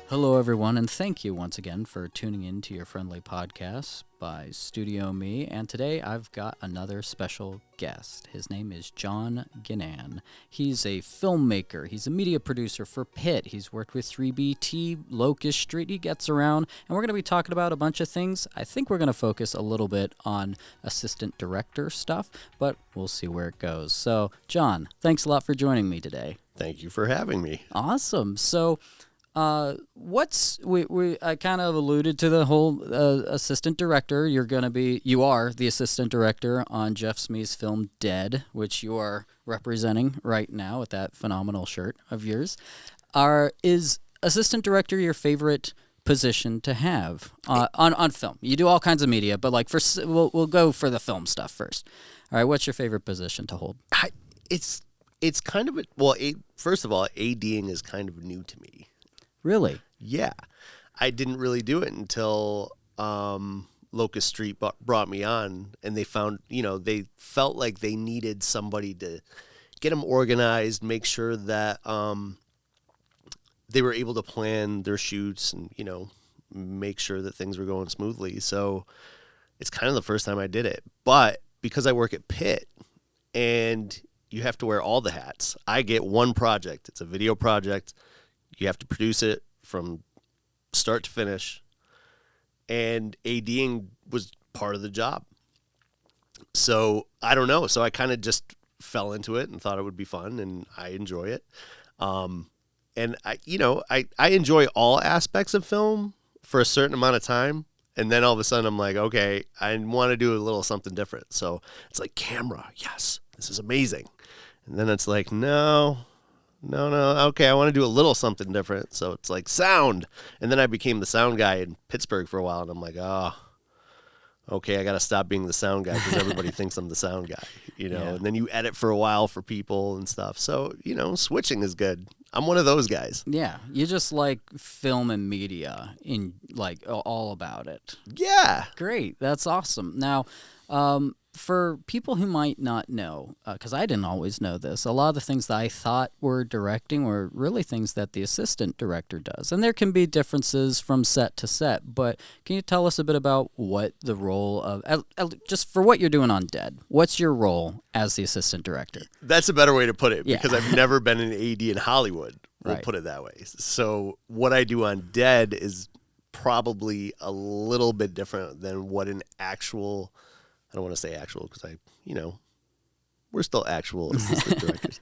Hello, everyone, and thank you once again for tuning in to your friendly podcast by StudioME. And today I've got another special guest. His name is John Guinane. He's a filmmaker. He's a media producer for Pitt. He's worked with 3BT, Locust Street. He gets around, and we're going to be talking about a bunch of things. I think we're going to focus a little bit on assistant director stuff, but we'll see where it goes. So, John, thanks a lot for joining me today. Thank you for having me. Awesome. So, I kind of alluded to the whole assistant director. You are the assistant director on Jeff Smee's film Dead, which you are representing right now with that phenomenal shirt of yours. Is assistant director your favorite position to have on film? You do all kinds of media, but we'll go for the film stuff first. All right, what's your favorite position to hold? It's kind of first of all, ADing is kind of new to me. Really? Yeah. I didn't really do it until Locust Street brought me on, and they felt like they needed somebody to get them organized, make sure that they were able to plan their shoots and, make sure that things were going smoothly. So it's kind of the first time I did it. But because I work at Pitt and you have to wear all the hats, I get one project. It's a video project. You have to produce it from start to finish, and ADing was part of the job. So I don't know. So I kind of just fell into it and thought it would be fun, and I enjoy it. And I enjoy all aspects of film for a certain amount of time, and then all of a sudden I'm like, okay, I want to do a little something different. So it's like camera, yes, this is amazing, and then it's like no, okay, I want to do a little something different. So it's like sound. And then I became the sound guy in Pittsburgh for a while, and I'm like, okay, I got to stop being the sound guy because everybody thinks I'm the sound guy, Yeah. And then you edit for a while for people and stuff. So, switching is good. I'm one of those guys. Yeah, you just like film and media in all about it. Yeah. Great, that's awesome. Now, for people who might not know, because I didn't always know this, a lot of the things that I thought were directing were really things that the assistant director does. And there can be differences from set to set, but can you tell us a bit about what the role of, just for what you're doing on Dead, what's your role as the assistant director? That's a better way to put it, Yeah. because I've never been an AD in Hollywood. We'll Right. put it that way. So what I do on Dead is probably a little bit different than what an actual, I don't want to say actual because we're still actual assistant directors,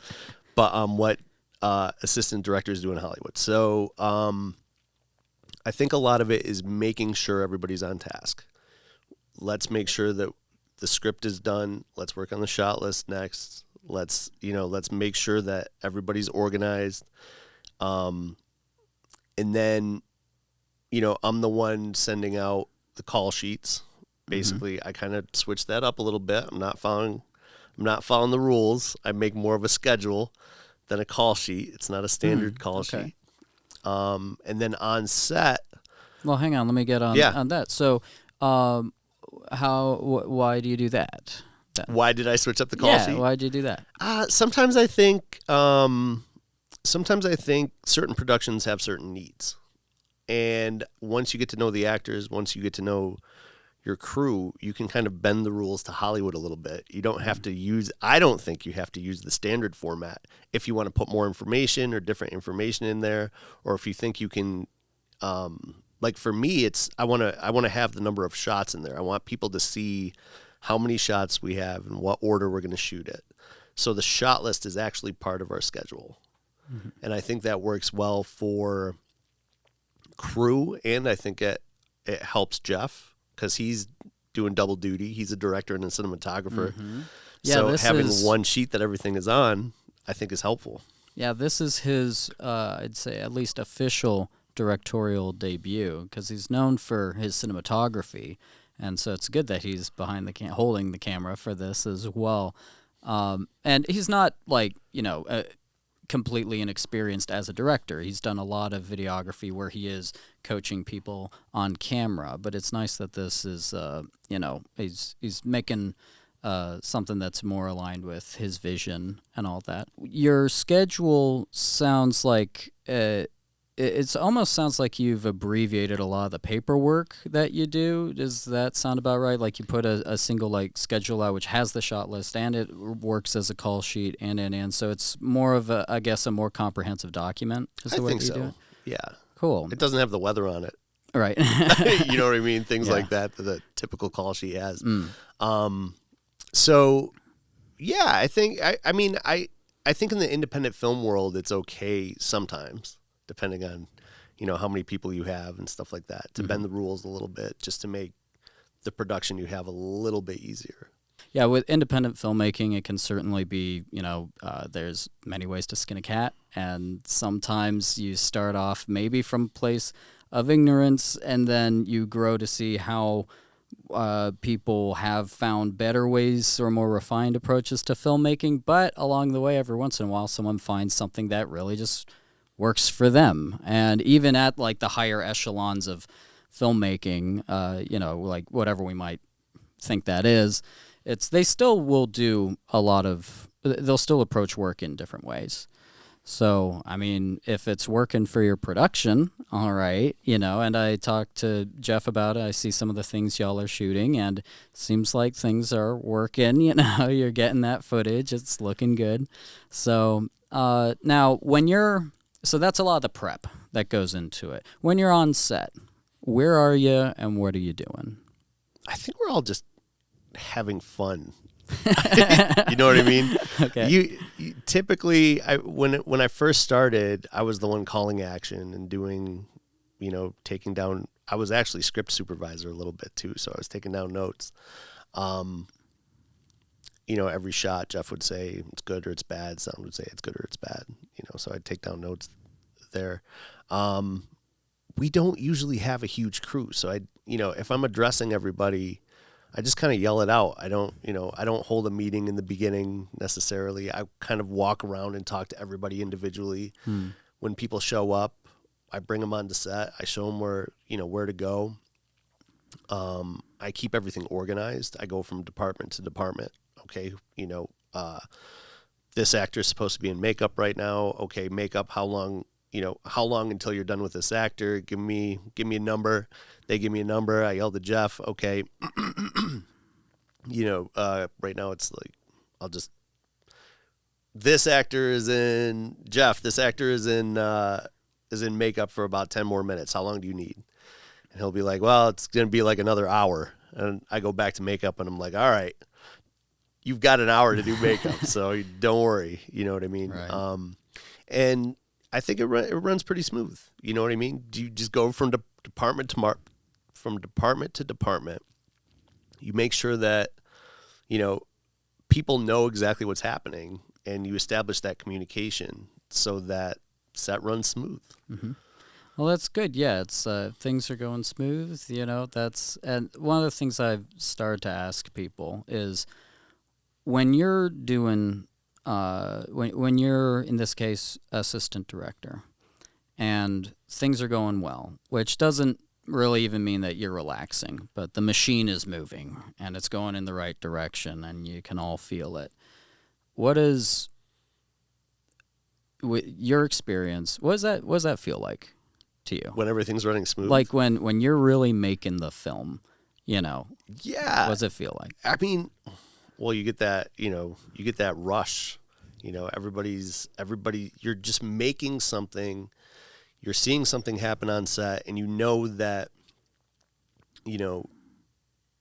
but what assistant directors do in Hollywood. So I think a lot of it is making sure everybody's on task. Let's make sure that the script is done. Let's work on the shot list next. Let's make sure that everybody's organized. And then, I'm the one sending out the call sheets. Basically, I kind of switched that up a little bit. I'm not following the rules. I make more of a schedule than a call sheet. It's not a standard call sheet. And then on set. Well, hang on, let me get on that. So, why do you do that? Why did I switch up the call sheet? Yeah, why did you do that? Sometimes I think certain productions have certain needs. And once you get to know the actors, once you get to know your crew, you can kind of bend the rules to Hollywood a little bit. You don't have to I don't think you have to use the standard format if you want to put more information or different information in there, or if you think you can, like for me, I want to have the number of shots in there. I want people to see how many shots we have and what order we're going to shoot it. So the shot list is actually part of our schedule. Mm-hmm. And I think that works well for crew, and I think it helps Jeff because he's doing double duty. He's a director and a cinematographer. Mm-hmm. Yeah, so having one sheet that everything is on, I think is helpful. Yeah, this is his, I'd say, at least official directorial debut, because he's known for his cinematography, and so it's good that he's behind holding the camera for this as well. And he's not completely inexperienced as a director. He's done a lot of videography where he is coaching people on camera, but it's nice that this is, he's making something that's more aligned with his vision and all that. Your schedule sounds like It's almost sounds like you've abbreviated a lot of the paperwork that you do. Does that sound about right? Like you put a single like schedule out which has the shot list and it works as a call sheet and so it's more of a, I guess, a more comprehensive document is the I way think you so. do it? Yeah. Cool. It doesn't have the weather on it. Right. You know what I mean? Things like that the typical call sheet has. So yeah, I think I think in the independent film world it's okay sometimes, depending on, how many people you have and stuff like that, to bend the rules a little bit just to make the production you have a little bit easier. Yeah, with independent filmmaking, it can certainly be, there's many ways to skin a cat, and sometimes you start off maybe from a place of ignorance, and then you grow to see how people have found better ways or more refined approaches to filmmaking, but along the way, every once in a while, someone finds something that really just works for them. And even at like the higher echelons of filmmaking, like whatever we might think that is, they still will do they'll still approach work in different ways. So, I mean, if it's working for your production, all right, and I talked to Jeff about it. I see some of the things y'all are shooting, and it seems like things are working, you're getting that footage. It's looking good. So, now so that's a lot of the prep that goes into it. When you're on set, where are you and what are you doing? I think we're all just having fun. You know what I mean? Okay. You typically, when I first started, I was the one calling action and doing, taking down. I was actually script supervisor a little bit too, so I was taking down notes. Every shot, Jeff would say it's good or it's bad. Sound would say it's good or it's bad. So I'd take down notes there. We don't usually have a huge crew, so if I'm addressing everybody, I just kind of yell it out. I don't hold a meeting in the beginning necessarily. I kind of walk around and talk to everybody individually. When people show up, I bring them onto set. I show them where to go. I keep everything organized. I go from department to department. Okay, this actor is supposed to be in makeup right now. Okay, makeup. How long until you're done with this actor? Give me a number. They give me a number. I yell to Jeff. Okay. Right now it's like, this actor is in Jeff. This actor is in makeup for about 10 more minutes. How long do you need? And he'll be like, well, it's going to be like another hour. And I go back to makeup and I'm like, all right, you've got an hour to do makeup. So don't worry. You know what I mean? Right. And I think it runs pretty smooth. You know what I mean? Do you just go from department to department? You make sure that, people know exactly what's happening, and you establish that communication so that set runs smooth. Mm-hmm. Well, that's good. Yeah, it's things are going smooth. And one of the things I've started to ask people is when you're doing, when you're, in this case, assistant director, and things are going well, which doesn't really even mean that you're relaxing, but the machine is moving and it's going in the right direction and you can all feel it. What is, with your experience, what does that feel like to you? When everything's running smooth? Like when you're really making the film, Yeah. What does it feel like? I mean, well, you get that, you get that rush, everybody, you're just making something. You're seeing something happen on set, and that,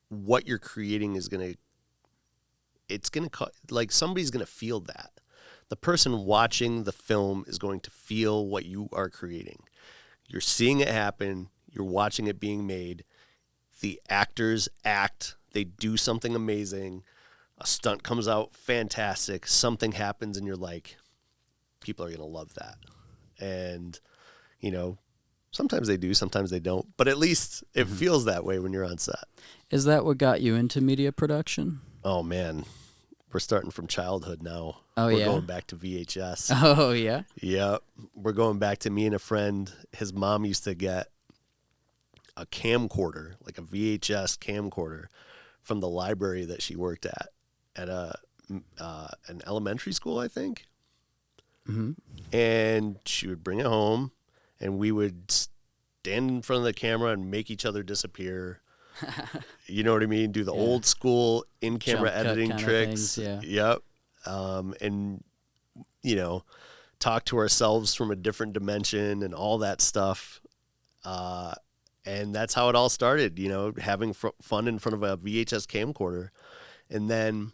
what you're creating is like somebody's going to feel that. The person watching the film is going to feel what you are creating. You're seeing it happen. You're watching it being made. The actors act. They do something amazing. A stunt comes out fantastic. Something happens, and you're like, people are going to love that. And sometimes they do, sometimes they don't. But at least it feels that way when you're on set. Is that what got you into media production? Oh, man. We're starting from childhood now. Oh, We're yeah? going back to VHS. Oh, yeah? Yep. We're going back to me and a friend. His mom used to get a camcorder, like a VHS camcorder, from the library that she worked at an elementary school, I think. Mm-hmm. And she would bring it home, and we would stand in front of the camera and make each other disappear. You know what I mean? Do the old school in-camera Jump cut editing kinda tricks. things, Yep. And, talk to ourselves from a different dimension and all that stuff. And that's how it all started, having fun in front of a VHS camcorder. And then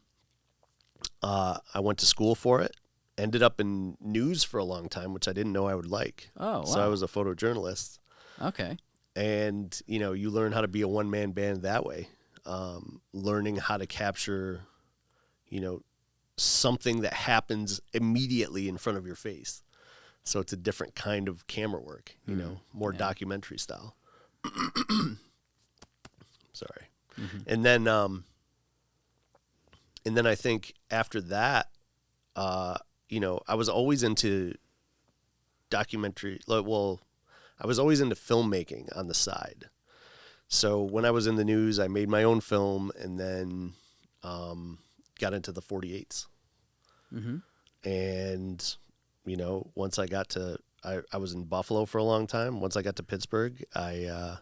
I went to school for it, ended up in news for a long time, which I didn't know I would like. Oh, wow. So I was a photojournalist. Okay. And, you learn how to be a one-man band that way, learning how to capture, something that happens immediately in front of your face. So it's a different kind of camera work, more documentary style. Sorry. Mm-hmm. And then I think after that, I was always into documentary. Well, I was always into filmmaking on the side. So when I was in the news, I made my own film and then got into the 48s. Mm-hmm. And, once I got to, I was in Buffalo for a long time. Once I got to Pittsburgh, I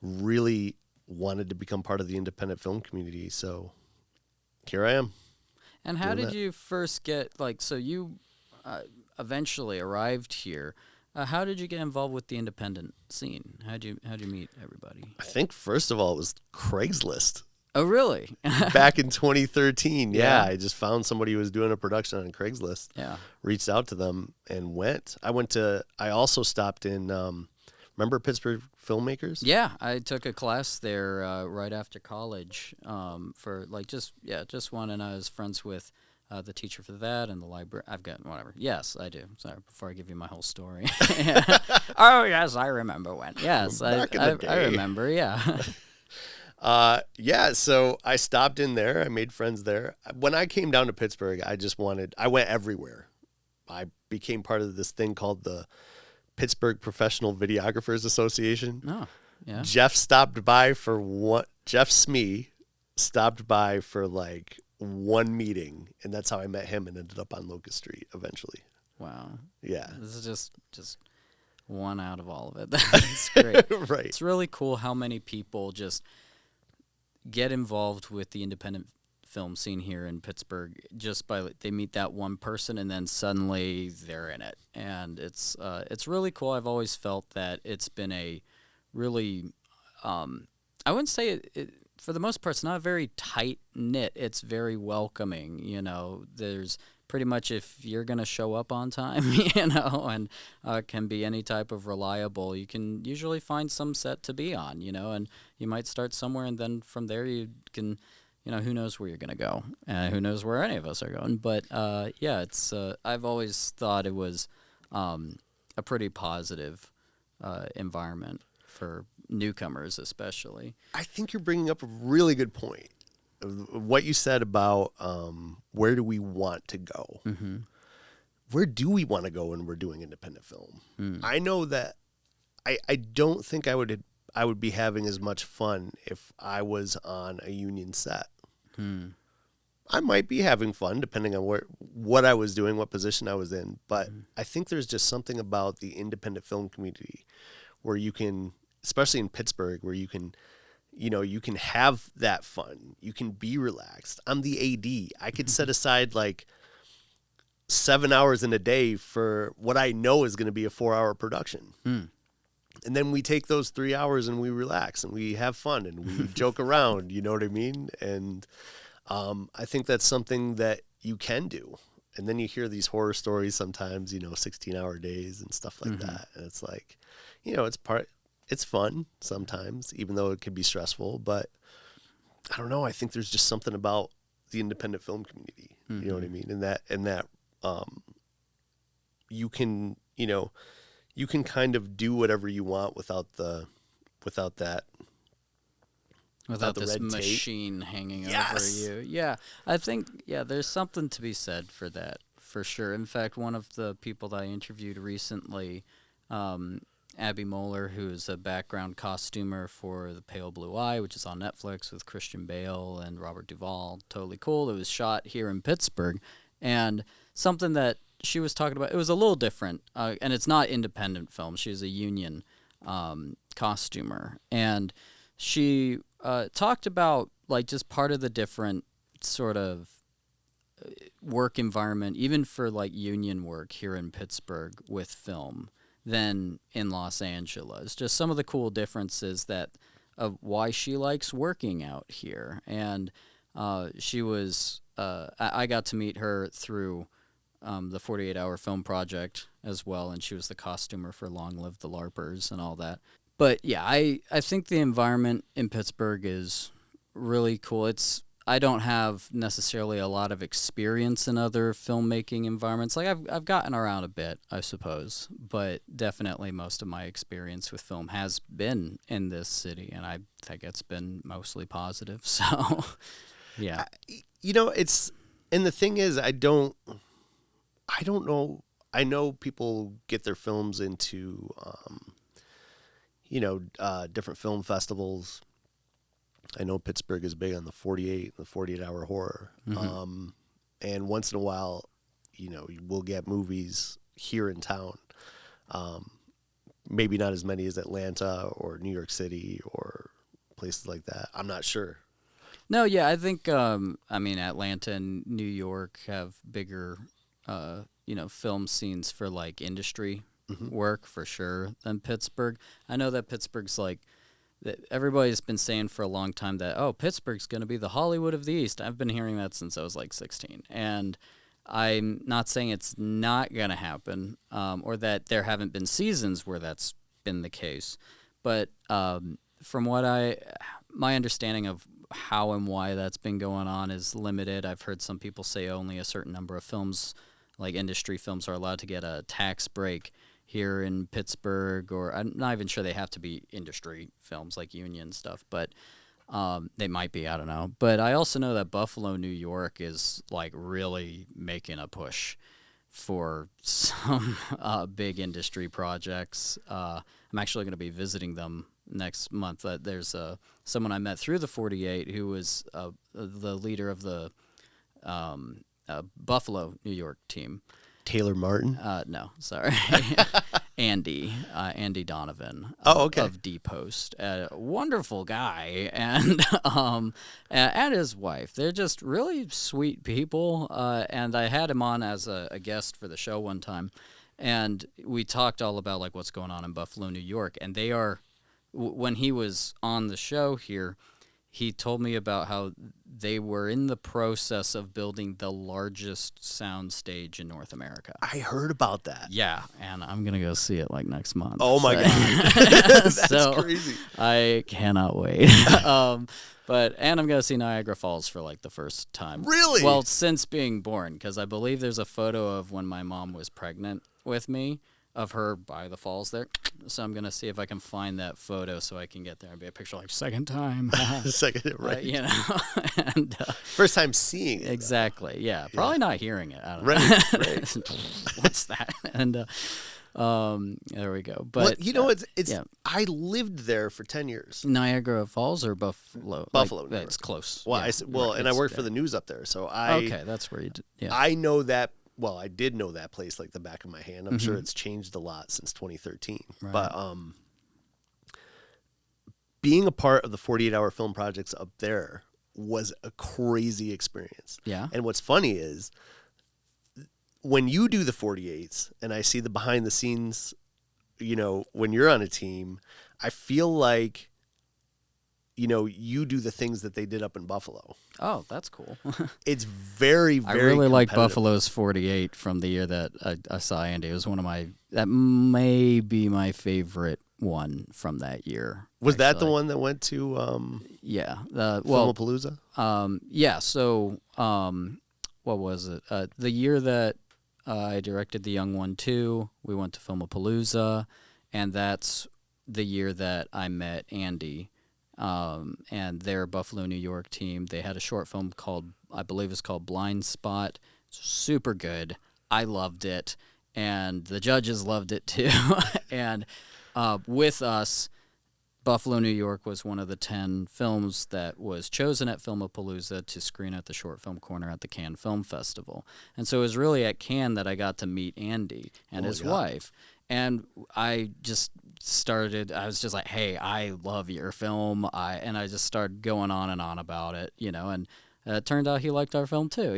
really wanted to become part of the independent film community. So here I am. And how did you first get, so you eventually arrived here. How did you get involved with the independent scene? How'd you meet everybody? I think, first of all, it was Craigslist. Oh, really? Back in 2013. Yeah. I just found somebody who was doing a production on Craigslist. Yeah. Reached out to them and went. I also stopped in, remember Pittsburgh Filmmakers? Yeah, I took a class there right after college for just one, and I was friends with the teacher for that and the library. I've got whatever. Yes, I do. Sorry, before I give you my whole story. Oh, yes, I remember when. Yes, Back in the day. I remember, yeah. So I stopped in there. I made friends there. When I came down to Pittsburgh, I went everywhere. I became part of this thing called the Pittsburgh Professional Videographers Association. Oh, yeah. Jeff Smee stopped by for like one meeting, and that's how I met him and ended up on Locust Street eventually. Wow. Yeah. This is just one out of all of it. That's great. Right. It's really cool how many people just get involved with the independent film scene here in Pittsburgh just by they meet that one person and then suddenly they're in it. And it's really cool. I've always felt that it's been a really I wouldn't say it for the most part, it's not very tight knit. It's very welcoming. There's pretty much if you're going to show up on time, and can be any type of reliable, you can usually find some set to be on, and you might start somewhere and then from there you can, who knows where you're going to go. Who knows where any of us are going. But it's I've always thought it was a pretty positive environment for newcomers especially. I think you're bringing up a really good point. What you said about where do we want to go? Mm-hmm. Where do we want to go when we're doing independent film? Mm. I know that I don't think I would be having as much fun if I was on a union set. Mm. I might be having fun depending on what I was doing, what position I was in. But I think there's just something about the independent film community where you can, especially in Pittsburgh, where you can have that fun. You can be relaxed. I'm the AD. I could set aside like 7 hours in a day for what I know is going to be a 4-hour production. Mm. And then we take those 3 hours and we relax and we have fun and we joke around, you know what I mean? And I think that's something that you can do. And then you hear these horror stories sometimes, 16-hour days and stuff like that. And it's like, it's fun sometimes, even though it could be stressful. But I don't know. I think there's just something about the independent film community. You know what I mean? And that you can, you can kind of do whatever you want without that. Without the this red tape. machine hanging Yes. over you. Yeah, I think, there's something to be said for that, for sure. In fact, one of the people that I interviewed recently, Abby Moeller, who's a background costumer for The Pale Blue Eye, which is on Netflix with Christian Bale and Robert Duvall. Totally cool. It was shot here in Pittsburgh. And something that she was talking about, it was a little different, and it's not independent film. She's a union costumer, and she talked about like just part of the different sort of work environment, even for like union work here in Pittsburgh with film, than in Los Angeles. Just some of the cool differences that of why she likes working out here. And she was I got to meet her through the 48-hour film project as well, and she was the costumer for Long Live the LARPers and all that. But yeah, I think the environment in Pittsburgh is really cool. I don't have necessarily a lot of experience in other filmmaking environments. Like I've gotten around a bit, I suppose, but definitely most of my experience with film has been in this city, and I think it's been mostly positive. So, yeah. And the thing is, I don't know. I know people get their films into, different film festivals. I know Pittsburgh is big on the 48-hour horror. Mm-hmm. And once in a while, we'll get movies here in town. Maybe not as many as Atlanta or New York City or places like that. I'm not sure. No, yeah, I think, Atlanta and New York have bigger, film scenes for like industry work for sure than Pittsburgh. I know that Pittsburgh's like, that everybody's been saying for a long time that, oh, Pittsburgh's going to be the Hollywood of the East. I've been hearing that since I was like 16. And I'm not saying it's not going to happen, or that there haven't been seasons where that's been the case. But from what my understanding of how and why that's been going on is limited. I've heard some people say only a certain number of films, like industry films, are allowed to get a tax break here in Pittsburgh, or I'm not even sure they have to be industry films like union stuff, but they might be, I don't know. But I also know that Buffalo, New York is like really making a push for some big industry projects. I'm actually going to be visiting them next month. There's someone I met through the 48 who was the leader of the Buffalo, New York team. Taylor Martin? No, sorry. Andy Donovan. Oh, okay. Of D-Post. Wonderful guy. And his wife. They're just really sweet people. And I had him on as a guest for the show one time. And we talked all about like what's going on in Buffalo, New York. And they are, when he was on the show here, he told me about how they were in the process of building the largest sound stage in North America. I heard about that. Yeah, and I'm going to go see it like next month. Oh, my God. That's crazy. I cannot wait. And I'm going to see Niagara Falls for like the first time. Really? Well, since being born, because I believe there's a photo of when my mom was pregnant with me, of her by the falls there. So I'm going to see if I can find that photo so I can get there and be a picture like second time. Right. And, first time seeing it. Exactly. Yeah. Probably not hearing it. I don't know. Right. What's that? And there we go. But it's I lived there for 10 years. Niagara Falls or Buffalo? Buffalo. Like, it's close. Well, and I worked for the news up there. So okay, that's where you did. Yeah. I know that. Well, I did know that place like the back of my hand. I'm sure it's changed a lot since 2013. Right. But being a part of the 48-hour film projects up there was a crazy experience. Yeah. And what's funny is when you do the 48s and I see the behind the scenes, when you're on a team, I feel like you do the things that they did up in Buffalo. Oh, that's cool. It's very, very I really like Buffalo's 48 from the year that I saw Andy. It was that may be my favorite one from that year. Was that the one that went to Filmapalooza? Yeah, so what was it? The year that I directed The Young One 2, we went to Filmapalooza, and that's the year that I met Andy. And their Buffalo, New York team, they had a short film I believe it's called Blind Spot. It's super good. I loved it. And the judges loved it too. And with us, Buffalo, New York was one of the 10 films that was chosen at Filmapalooza to screen at the Short Film Corner at the Cannes Film Festival. And so it was really at Cannes that I got to meet Andy and his wife. And I just I was just like, hey, I love your film. And I just started going on and on about it, and it turned out he liked our film too,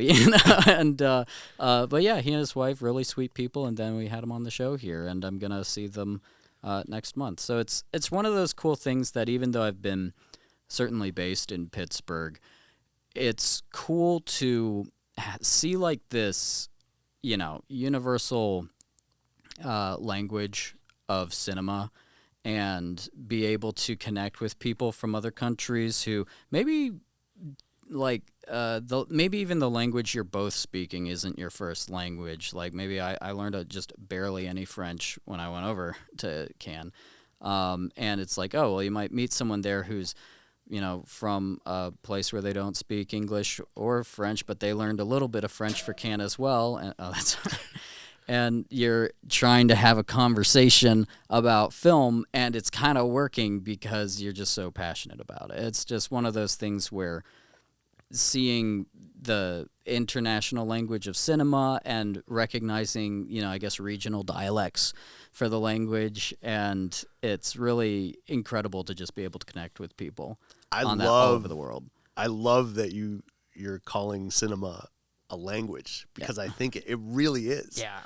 And but yeah, he and his wife, really sweet people, and then we had him on the show here, and I'm gonna see them next month. So it's one of those cool things that even though I've been certainly based in Pittsburgh, it's cool to see like this, universal language of cinema, and be able to connect with people from other countries who maybe like maybe even the language you're both speaking isn't your first language. Like maybe I learned just barely any French when I went over to Cannes, and it's like, oh well, you might meet someone there who's from a place where they don't speak English or French, but they learned a little bit of French for Cannes as well. And that's and you're trying to have a conversation about film, and it's kind of working because you're just so passionate about it. It's just one of those things where seeing the international language of cinema and recognizing, I guess, regional dialects for the language, and it's really incredible to just be able to connect with people all over the world. I love that you're calling cinema a language, because I think it really is. Yeah.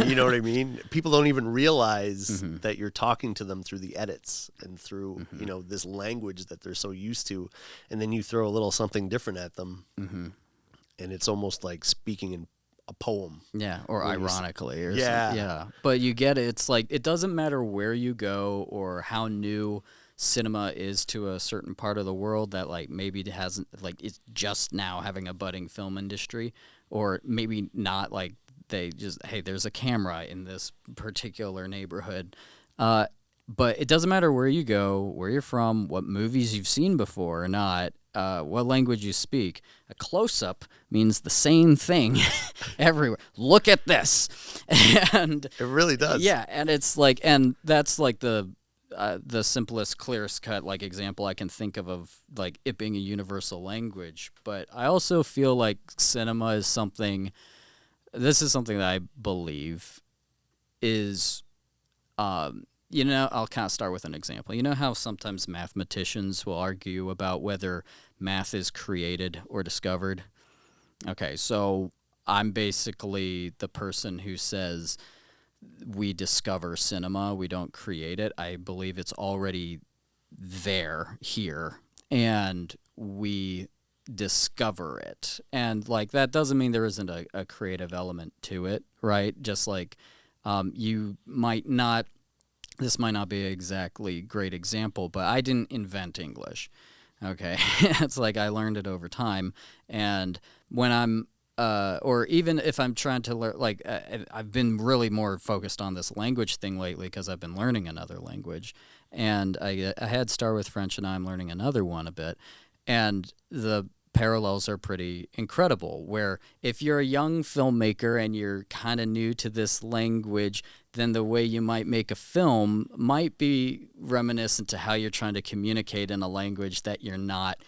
You know what I mean? People don't even realize that you're talking to them through the edits and through, this language that they're so used to. And then you throw a little something different at them. And it's almost like speaking in a poem. Yeah, or ironically. Or yeah. Something. Yeah. But you get it. It's like, it doesn't matter where you go or how new cinema is to a certain part of the world that like maybe it hasn't, like it's just now having a budding film industry, or maybe not, like they just, hey, there's a camera in this particular neighborhood. But it doesn't matter where you go, where you're from, what movies you've seen before or not, what language you speak. A close-up means the same thing everywhere. Look at this. And it really does. Yeah, and it's like, and that's like the simplest, clearest cut like example I can think of like it being a universal language. But I also feel like cinema is something. This is something that I believe is, I'll kind of start with an example. You know how sometimes mathematicians will argue about whether math is created or discovered? Okay, so I'm basically the person who says we discover cinema, we don't create it. I believe it's already here, and we discover it. And like that doesn't mean there isn't a creative element to it, right? Just like you might not, this might not be an exactly great example, but I didn't invent English. Okay. It's like I learned it over time. And when I'm or even if I'm trying to learn, like I've been really more focused on this language thing lately because I've been learning another language, and I had start with French, and now I'm learning another one a bit, and the parallels are pretty incredible. Where if you're a young filmmaker and you're kind of new to this language, then the way you might make a film might be reminiscent to how you're trying to communicate in a language that you're not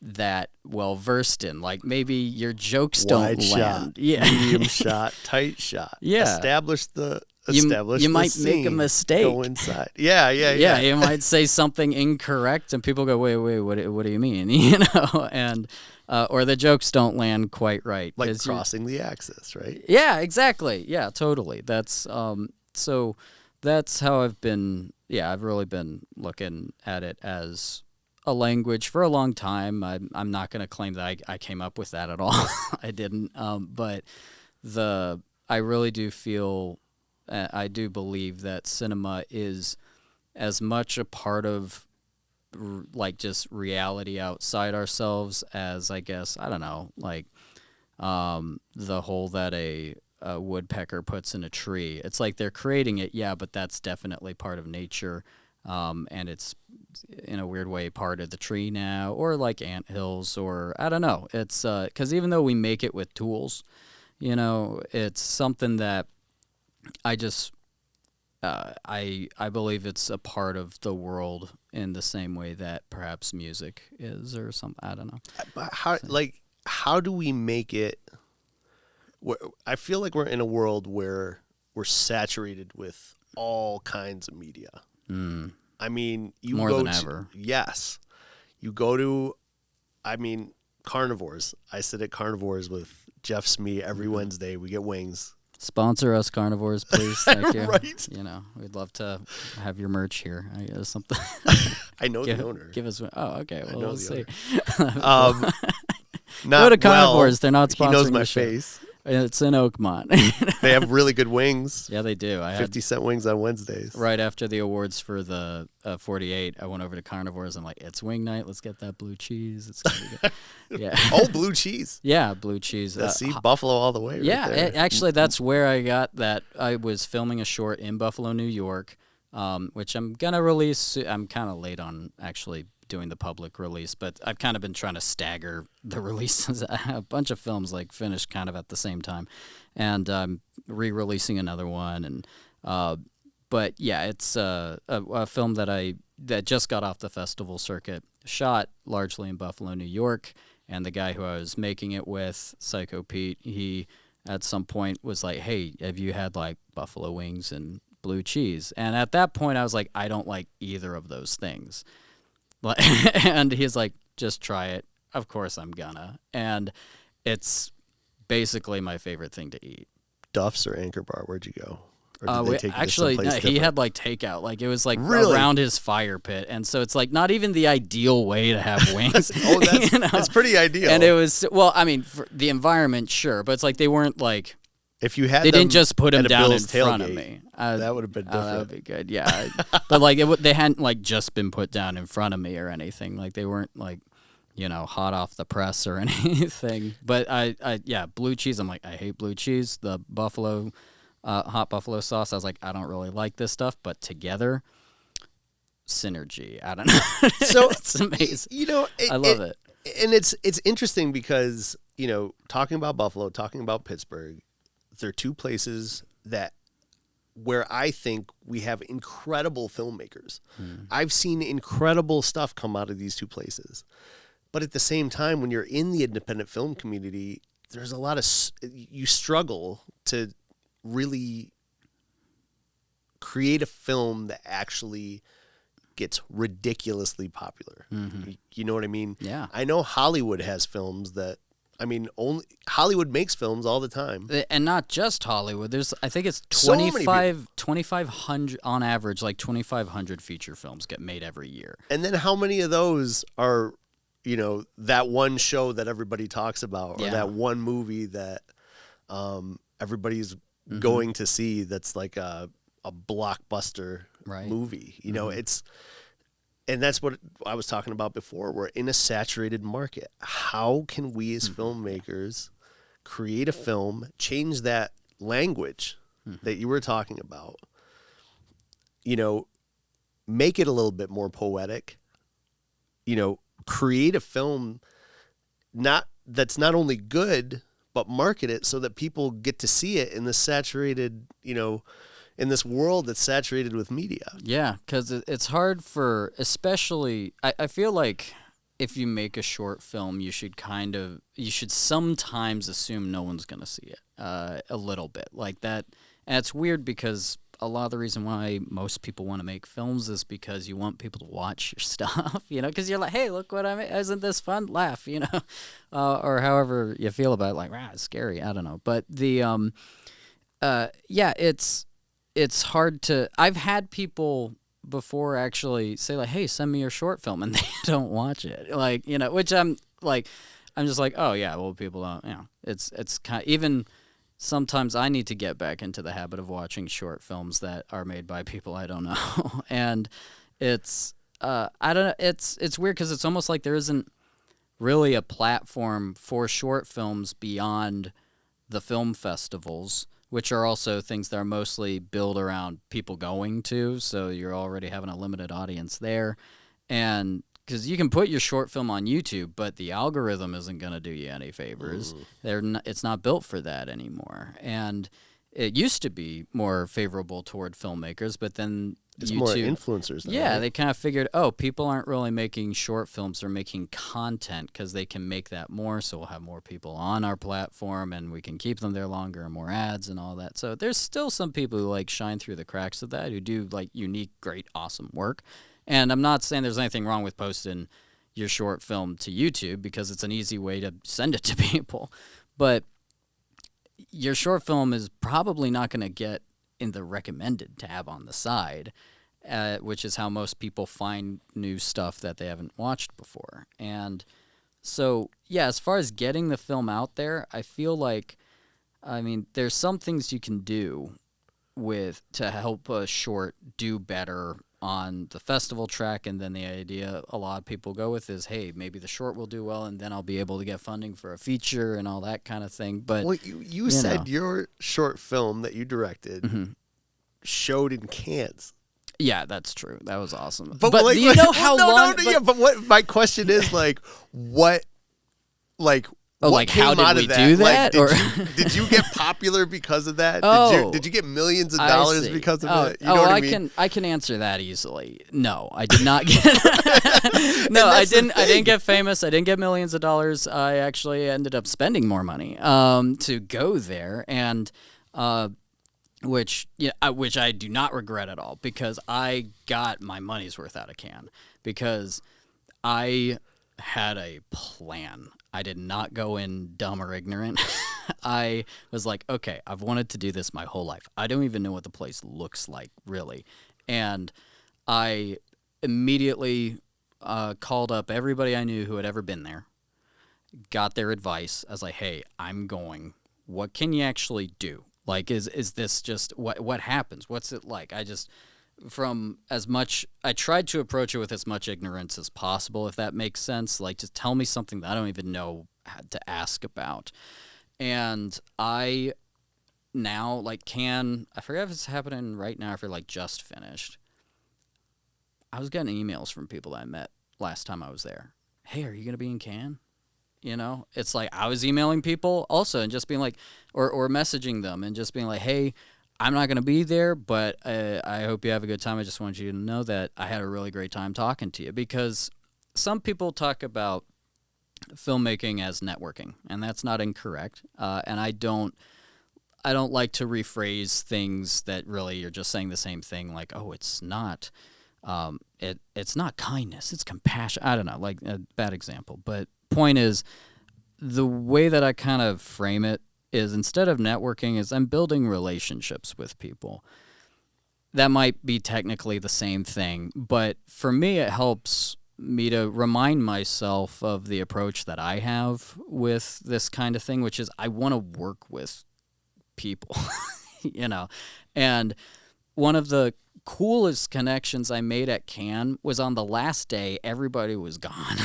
that well versed in. Like maybe your jokes don't Wide land. Shot, medium shot, tight shot. Yeah. Establish the you might scene, make a mistake. Go inside. Yeah. You might say something incorrect, and people go, wait, what do you mean? And or the jokes don't land quite right. Like crossing the axis, right? Yeah, exactly. Yeah, totally. That's so that's how I've been. Yeah, I've really been looking at it as a language for a long time. I'm not going to claim that I came up with that at all. I didn't. But I really do feel, I do believe that cinema is as much a part of like just reality outside ourselves as, I guess, I don't know, like the hole that a woodpecker puts in a tree. It's like they're creating it, yeah, but that's definitely part of nature. And it's in a weird way part of the tree now, or like anthills, or I don't know. It's because even though we make it with tools, it's something that I just I believe it's a part of the world in the same way that perhaps music is, or something. I don't know. But how do we make it? I feel like we're in a world where we're saturated with all kinds of media. I mean, you more go than to, ever. Yes, you go to. I mean, carnivores. I sit at carnivores with Jeff Smee every Wednesday. We get wings. Sponsor us, carnivores, please. Thank you. Right. You know, we'd love to have your merch here. I guess something. I know the owner. Give us. Oh, okay. Well, we'll see. Go to carnivores. They're not sponsoring. He knows my the show. face. It's in Oakmont. They have really good wings. Yeah, they do. 50-cent wings on Wednesdays. Right after the awards for the 48, I went over to Carnivores. I'm like, it's wing night. Let's get that blue cheese. It's gonna be good. Yeah. Oh, blue cheese. Yeah, blue cheese. See, Buffalo all the way. Yeah, right there. Actually, that's where I got that. I was filming a short in Buffalo, New York, which I'm gonna release. I'm kind of late on actually doing the public release, but I've kind of been trying to stagger the releases. A bunch of films like finished kind of at the same time, and I'm re-releasing another one. And but yeah, it's a film that just got off the festival circuit, shot largely in Buffalo, New York, and the guy who I was making it with, Psycho Pete, he at some point was like, "Hey, have you had like buffalo wings and blue cheese?" And at that point, I was like, "I don't like either of those things." And he's like, "Just try it." Of course I'm gonna. And it's basically my favorite thing to eat. Duff's or Anchor Bar? Where'd you go? Or did they take actually, you to someplace he different? had like takeout. Like it was like Really? around his fire pit. And so it's like not even the ideal way to have wings. Oh, that's, you know? that's pretty ideal. And it was, well, I mean, for the environment, sure. But it's like they weren't like, if you had they them didn't just put him at a down in Bill's front of tailgate, me. that would have been different. That would be good, yeah. But like they hadn't like just been put down in front of me or anything. Like they weren't like, you know, hot off the press or anything. But yeah, blue cheese. I'm like, I hate blue cheese. The buffalo, hot buffalo sauce. I was like, I don't really like this stuff. But together, synergy. I don't know. So it's amazing. You know, I love it. And it's interesting because, you know, talking about Buffalo, talking about Pittsburgh, they're two places where I think we have incredible filmmakers. I've seen incredible stuff come out of these two places. But at the same time, when you're in the independent film community, there's a lot of, you struggle to really create a film that actually gets ridiculously popular. You know what I mean? Yeah. I know Hollywood has films that, I mean, only Hollywood makes films all the time. And not just Hollywood. There's, I think it's So many 2,500 on average, like 2,500 feature films get made every year. And then how many of those are, you know, that one show that everybody talks about, or that one movie that everybody's going to see that's like a blockbuster movie. You know, and that's what I was talking about before. We're in a saturated market. How can we as filmmakers create a film, change that language that you were talking about, you know, make it a little bit more poetic, you know, create a film that's not only good, but market it so that people get to see it in the saturated, you know, in this world that's saturated with media. Yeah, because it's hard for, especially, I feel like if you make a short film, you should sometimes assume no one's going to see it a little bit like that. And it's weird because a lot of the reason why most people want to make films is because you want people to watch your stuff, you know, because you're like, hey, look what I made. Isn't this fun? Laugh, you know, or however you feel about it, like, wow, it's scary. I don't know. But the, yeah, it's hard to, I've had people before actually say like, hey, send me your short film, and they don't watch it. Like, you know, which I'm just like, oh yeah, well, people don't, you know, it's kind of, even sometimes I need to get back into the habit of watching short films that are made by people I don't know. And it's, I don't know, it's weird because it's almost like there isn't really a platform for short films beyond the film festivals, which are also things that are mostly built around people going to, so you're already having a limited audience there. And because you can put your short film on YouTube, but the algorithm isn't going to do you any favors. It's not built for that anymore. And it used to be more favorable toward filmmakers, but then It's YouTube, more influencers. yeah, right? they kind of figured, oh, people aren't really making short films; they're making content because they can make that more. So we'll have more people on our platform, and we can keep them there longer, and more ads and all that. So there's still some people who like shine through the cracks of that, who do like unique, great, awesome work. And I'm not saying there's anything wrong with posting your short film to YouTube because it's an easy way to send it to people, but your short film is probably not going to get in the recommended tab on the side, which is how most people find new stuff that they haven't watched before. And so, yeah, as far as getting the film out there, I feel like, I mean, there's some things you can do to help a short do better on the festival track, and then the idea a lot of people go with is, hey, maybe the short will do well, and then I'll be able to get funding for a feature and all that kind of thing. But well, you said your short film that you directed showed in Cannes. Yeah, that's true. That was awesome. But like, you know how long? But what my question is, like, what, like. Oh, what like how did we that? do that? Like, did you get popular because of that? Oh, did you get millions of dollars because of it? You know what I mean? I can answer that easily. No, I did not get. No, I didn't. I didn't get famous. I didn't get millions of dollars. I actually ended up spending more money to go there, and which I do not regret at all, because I got my money's worth out of Cannes, because I had a plan. I did not go in dumb or ignorant. I was like, okay, I've wanted to do this my whole life. I don't even know what the place looks like, really. And I immediately called up everybody I knew who had ever been there, got their advice. I was like, hey, I'm going. What can you actually do? Like, is this just, what happens? What's it like? I tried to approach it with as much ignorance as possible, if that makes sense. Like, just tell me something that I don't even know how to ask about. And I now, like, I forget if it's happening right now, if you're, like, just finished. I was getting emails from people that I met last time I was there. Hey, are you going to be in Cannes? You know, it's like I was emailing people also and just being like, or messaging them and just being like, hey, I'm not going to be there, but I hope you have a good time. I just want you to know that I had a really great time talking to you, because some people talk about filmmaking as networking, and that's not incorrect. And I don't like to rephrase things that really you're just saying the same thing, like, oh, it's not it's not kindness, it's compassion. I don't know, like a bad example. But point is, the way that I kind of frame it is, instead of networking, is I'm building relationships with people. That might be technically the same thing, but for me it helps me to remind myself of the approach that I have with this kind of thing, which is I want to work with people, you know. And one of the coolest connections I made at Cannes was on the last day. Everybody was gone,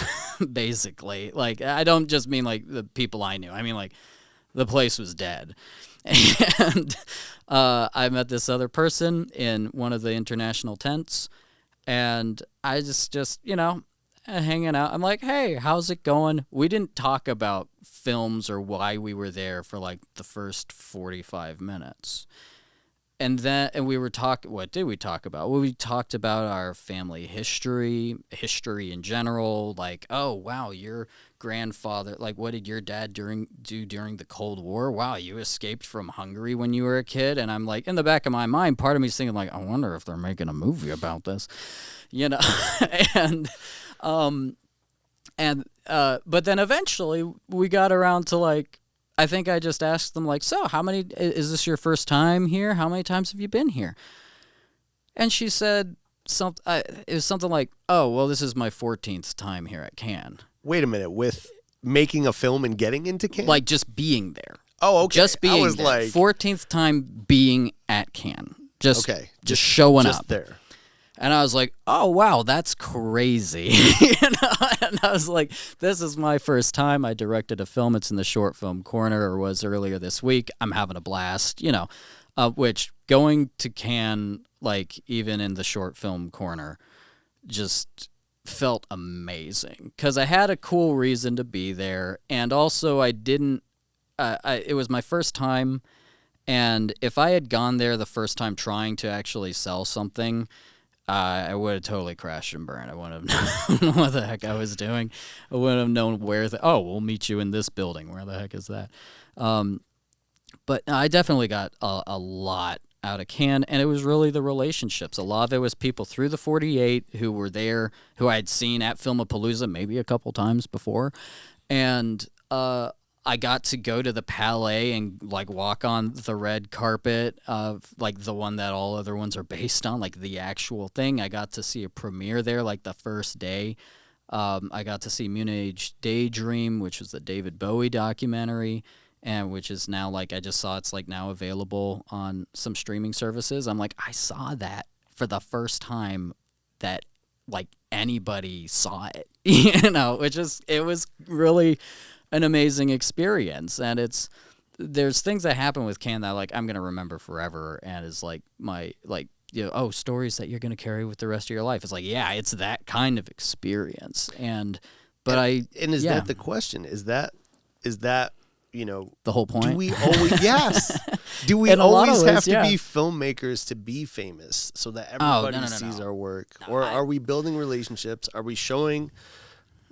basically. Like, I don't just mean like the people I knew. I mean, like, the place was dead. And I met this other person in one of the international tents, and I just hanging out. I'm like, hey, how's it going? We didn't talk about films or why we were there for like the first 45 minutes. And we were what did we talk about? Well, we talked about our family history in general. Like, oh, wow, your grandfather, like, what did your dad do during the Cold War? Wow, you escaped from Hungary when you were a kid. And I'm like, in the back of my mind, part of me's thinking like, I wonder if they're making a movie about this, you know? But then eventually we got around to, like, I think I just asked them, like, so is this your first time here? How many times have you been here? And she said it was something like, oh, well, this is my 14th time here at Cannes. Wait a minute, with making a film and getting into Cannes? Like, just being there. Oh, okay. Just being there. Like 14th time being at Cannes. Just showing up. Just there. And I was like, oh, wow, that's crazy. And I was like, this is my first time. I directed a film. It's in the short film corner, or was earlier this week. I'm having a blast, which going to Cannes, like, even in the short film corner, just felt amazing, because I had a cool reason to be there. And also I didn't, it was my first time. And if I had gone there the first time trying to actually sell something, I would have totally crashed and burned. I wouldn't have known what the heck I was doing. I wouldn't have known where we'll meet you in this building. Where the heck is that? But I definitely got a lot out of Cannes, and it was really the relationships. A lot of it was people through the 48 who were there, who I had seen at Filmapalooza maybe a couple times before. And I got to go to the Palais and like walk on the red carpet of like the one that all other ones are based on, like the actual thing. I got to see a premiere there like the first day. I got to see Moonage Daydream, which was the David Bowie documentary, and which is now like I just saw it's like now available on some streaming services. I'm like, I saw that for the first time that like anybody saw it, you know, it was really an amazing experience. And there's things that happen with Cannes that like I'm gonna remember forever, and is like my like, you know, stories that you're gonna carry with the rest of your life. It's like, yeah, it's that kind of experience. And is that the question? Is that you know, the whole point? Do we always do we always have to be filmmakers to be famous so that everybody sees our work? Or are we building relationships? Are we showing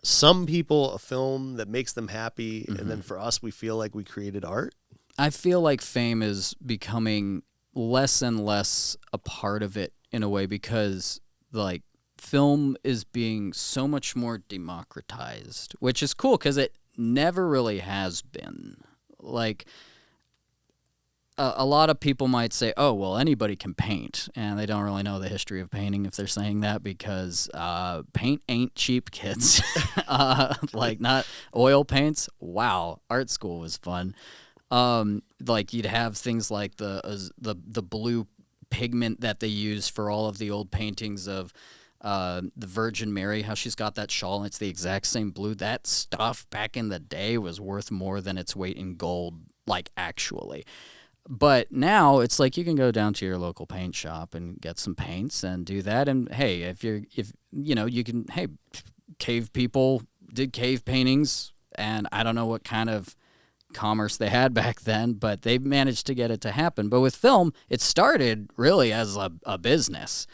some people a film that makes them happy, and then for us, we feel like we created art? I feel like fame is becoming less and less a part of it in a way, because like film is being so much more democratized, which is cool because it never really has been. Like a lot of people might say, oh, well, anybody can paint, and they don't really know the history of painting if they're saying that, because paint ain't cheap, kids. Like not oil paints. Wow, art school was fun. Like you'd have things like the blue pigment that they use for all of the old paintings of the Virgin Mary, how she's got that shawl and it's the exact same blue. That stuff back in the day was worth more than its weight in gold, like actually. But now it's like you can go down to your local paint shop and get some paints and do that. And hey, if you know, you can, hey, cave people did cave paintings, and I don't know what kind of commerce they had back then, but they managed to get it to happen. But with film, it started really as a business,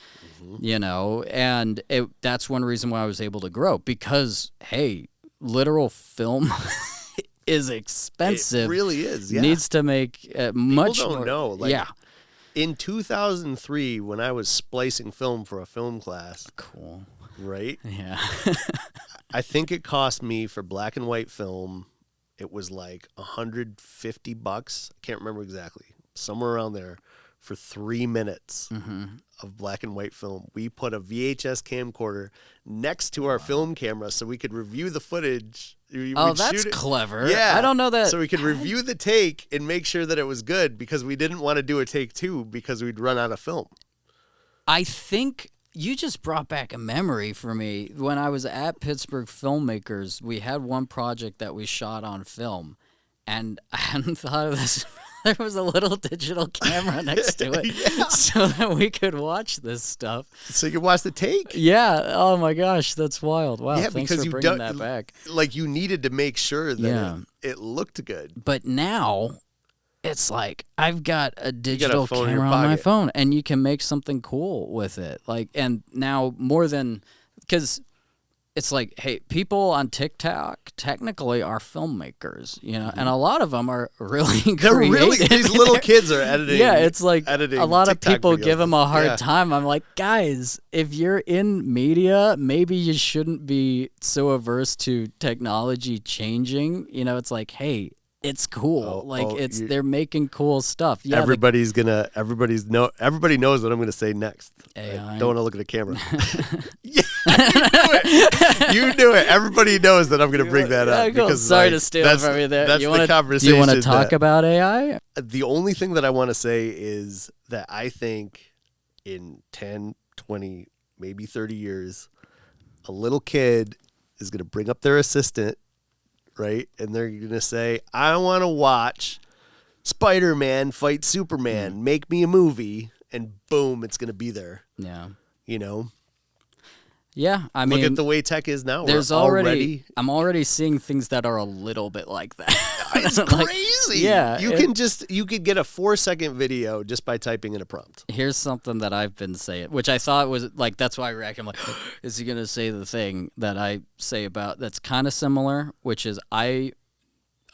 you know, and that's one reason why I was able to grow, because, hey, literal film is expensive. It really is, yeah. Needs to make much People don't more. know. Like, yeah. In 2003, when I was splicing film for a film class. Cool. Right? Yeah. I think it cost me for black and white film, it was like $150. I can't remember exactly. Somewhere around there, for 3 minutes of black and white film. We put a VHS camcorder next to our film camera so we could review the footage. That's clever. Yeah. I don't know that. So we could review the take and make sure that it was good, because we didn't want to do a take two because we'd run out of film. I think you just brought back a memory for me. When I was at Pittsburgh Filmmakers, we had one project that we shot on film, and I hadn't thought of this. There was a little digital camera next to it so that we could watch this stuff. So you could watch the take? Yeah. Oh, my gosh. That's wild. Wow. Yeah, thanks because for bringing that back. Like, you needed to make sure that it looked good. But now it's like I've got a digital phone camera on my phone, and you can make something cool with it. Like, and now more than, because it's like, hey, people on TikTok technically are filmmakers, you know, and a lot of them are really They're creative. really, these little kids are editing. Yeah, it's like a lot TikTok of people videos. give them a hard time. I'm like, guys, if you're in media, maybe you shouldn't be so averse to technology changing. You know, it's like, hey, it's cool. They're making cool stuff. Yeah, everybody knows what I'm going to say next. AI. I don't want to look at the camera. Yeah, you knew it. Everybody knows that I'm going to bring that up. Cool. Because, sorry to steal from you there. That's the conversation. Do you want to talk about AI? The only thing that I want to say is that I think in 10, 20, maybe 30 years, a little kid is going to bring up their assistant, right? And they're going to say, I want to watch Spider-Man fight Superman. Make me a movie. And boom, it's going to be there. Yeah. You know? Yeah, I mean, look at the way tech is now. There's We're already I'm already seeing things that are a little bit like that. It's Like, crazy. yeah, You could get a 4-second video just by typing in a prompt. Here's something that I've been saying, which I thought was like, that's why I reacted. I'm like, is he gonna say the thing that I say about that's kind of similar? Which is I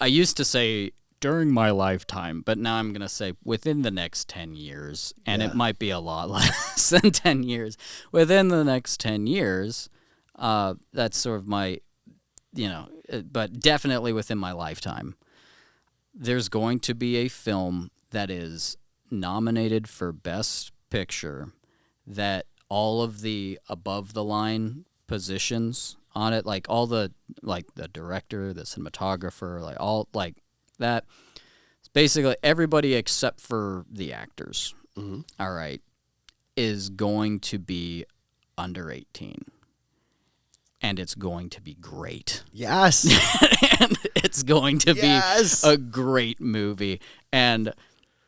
used to say during my lifetime, but now I'm gonna say within the next 10 years, and it might be a lot less than 10 years. Within the next 10 years, that's sort of my, but definitely within my lifetime, there's going to be a film that is nominated for Best Picture, that all of the above the line positions on it, like all the director, the cinematographer, like all like that, basically everybody except for the actors, all right, is going to be under 18. And it's going to be great. Yes. And it's going to be a great movie. And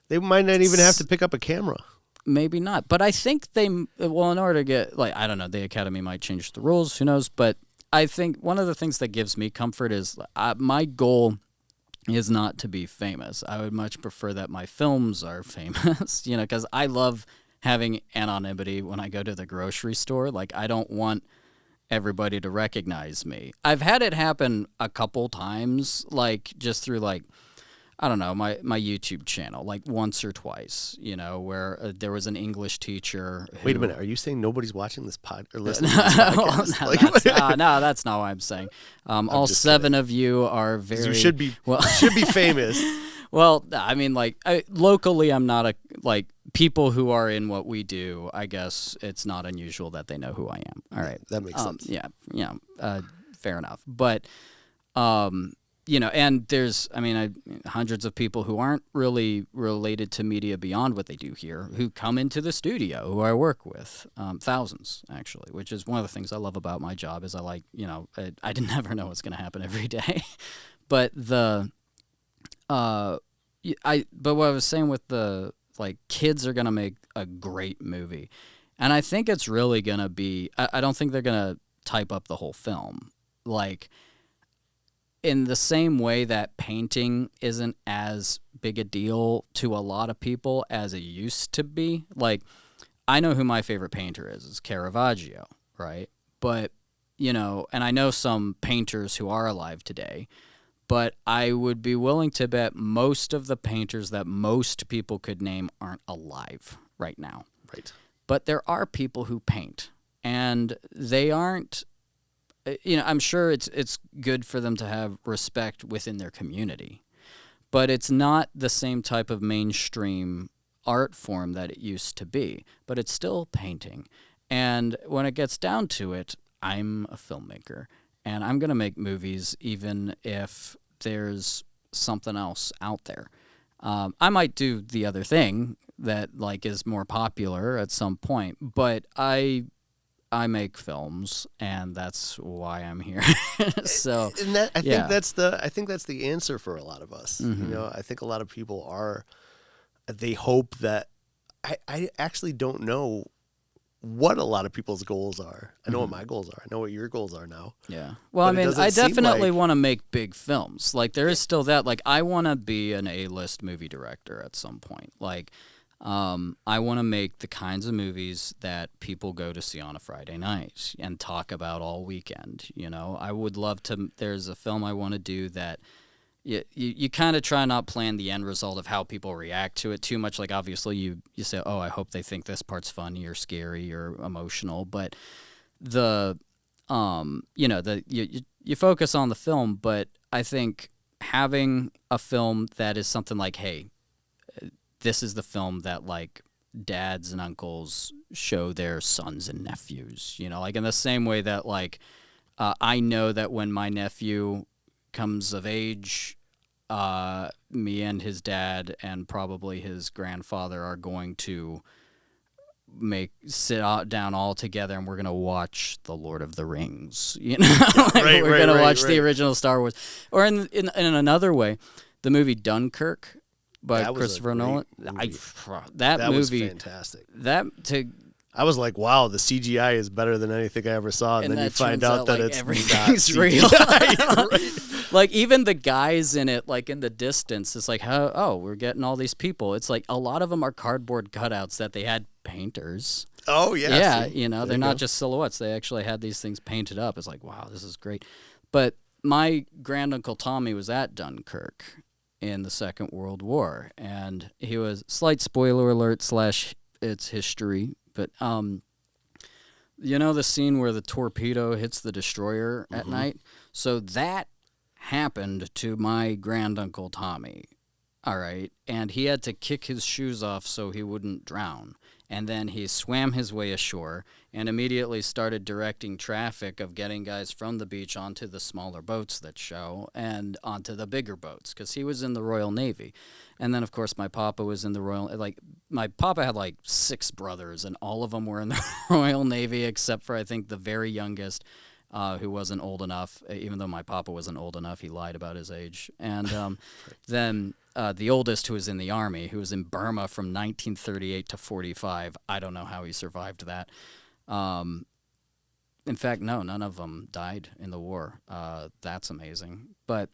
they might not even have to pick up a camera. Maybe not. But I think in order to get, I don't know, the Academy might change the rules. Who knows? But I think one of the things that gives me comfort is my goal is not to be famous. I would much prefer that my films are famous, because I love having anonymity when I go to the grocery store. Like, I don't want everybody to recognize me. I've had it happen a couple times, like just through I don't know, my YouTube channel, like once or twice, where there was an English teacher. Wait a minute, are you saying nobody's watching this pod or listening to this podcast? No, that's not what I'm saying. All 7 of you are very. You should be famous. Well, I mean, locally, I'm not people who are in what we do. I guess it's not unusual that they know who I am. All right, that makes sense. Yeah, fair enough. But, and there's, hundreds of people who aren't really related to media beyond what they do here, who come into the studio, who I work with, thousands actually, which is one of the things I love about my job. Is I never know what's going to happen every day, but but what I was saying with the kids are gonna make a great movie, and I think it's really gonna be. I don't think they're gonna type up the whole film, in the same way that painting isn't as big a deal to a lot of people as it used to be. I know who my favorite painter is Caravaggio, right? But and I know some painters who are alive today. But I would be willing to bet most of the painters that most people could name aren't alive right now. Right. But there are people who paint, and they aren't. I'm sure it's good for them to have respect within their community, but it's not the same type of mainstream art form that it used to be. But it's still painting, and when it gets down to it, I'm a filmmaker. And I'm going to make movies even if there's something else out there. I might do the other thing that is more popular at some point, but I make films, and that's why I'm here. So, and I think that's the answer for a lot of us. Mm-hmm. I think a lot of people they hope that I actually don't know what a lot of people's goals are. I know what my goals are. I know what your goals are now. Yeah. Well, I definitely want to make big films. There is still that. I want to be an A-list movie director at some point. I want to make the kinds of movies that people go to see on a Friday night and talk about all weekend. I would love to. There's a film I want to do that. You kind of try not plan the end result of how people react to it too much. Obviously you say, oh, I hope they think this part's funny or scary or emotional, but you focus on the film. But I think having a film that is something hey, this is the film that dads and uncles show their sons and nephews, in the same way that I know that when my nephew comes of age, me and his dad and probably his grandfather are going to sit down all together, and we're going to watch The Lord of the Rings. We're going to watch the original Star Wars. Or in another way, the movie Dunkirk by Christopher Nolan. That movie was fantastic. I was like, wow, the CGI is better than anything I ever saw. And then you find out that like, it's everything's not real. CGI. Like even the guys in it, like in the distance, it's like, we're getting all these people. It's like a lot of them are cardboard cutouts that they had painters. Oh, yeah. Yeah, See? they're not just silhouettes. They actually had these things painted up. It's like, wow, this is great. But my granduncle Tommy was at Dunkirk in the Second World War, and he was, slight spoiler alert / it's history, but the scene where the torpedo hits the destroyer at night? So that happened to my granduncle Tommy, all right? And he had to kick his shoes off so he wouldn't drown. And then he swam his way ashore and immediately started directing traffic of getting guys from the beach onto the smaller boats that show and onto the bigger boats because he was in the Royal Navy. And then, of course, my papa was in the my papa had 6 brothers, and all of them were in the Royal Navy except for, I think, the very youngest, who wasn't old enough. Even though my papa wasn't old enough, he lied about his age. And then the oldest, who was in the Army, who was in Burma from 1938 to 45. I don't know how he survived that. In fact, no, none of them died in the war. That's amazing. But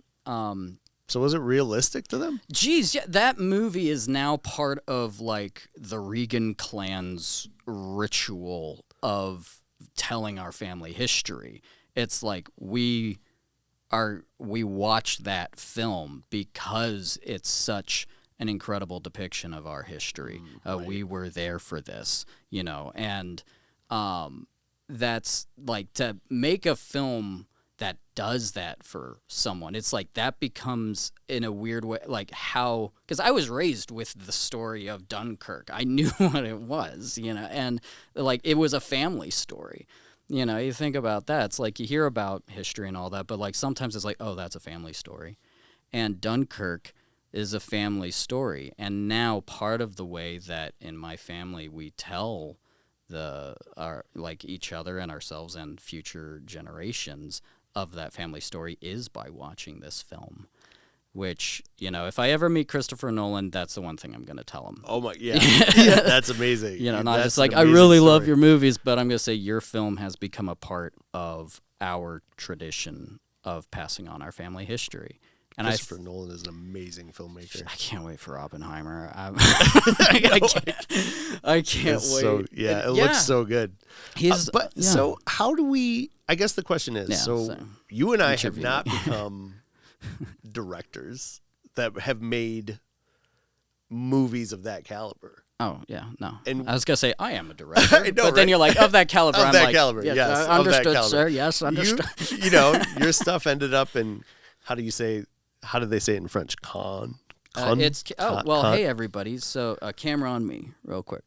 So was it realistic to them? geez, yeah, that movie is now part of the Regan clan's ritual of telling our family history. It's like we watched that film because it's such an incredible depiction of our history. Right. We were there for this, and that's to make a film that does that for someone. It's like that becomes, in a weird way, how, because I was raised with the story of Dunkirk. I knew what it was, and it was a family story. You think about that. It's like you hear about history and all that, but sometimes it's like, oh, that's a family story. And Dunkirk is a family story. And now part of the way that in my family we tell each other and ourselves and future generations of that family story is by watching this film. Which, if I ever meet Christopher Nolan, that's the one thing I'm going to tell him. Oh, my, yeah. Yeah, that's amazing. Not that's just I really love your movies, but I'm going to say your film has become a part of our tradition of passing on our family history. And Christopher Nolan is an amazing filmmaker. I can't wait for Oppenheimer. I can't wait. It looks so good. So how do we, I guess the question is, you and I have not become directors that have made movies of that caliber. Oh, yeah, no. And I was going to say, I am a director, I know, but then you're like, of that caliber. Of that caliber, yes. Understood, of that caliber. sir, yes, understood. Your stuff ended up in, how do they say it in French? Hey, everybody. So, camera on me, real quick.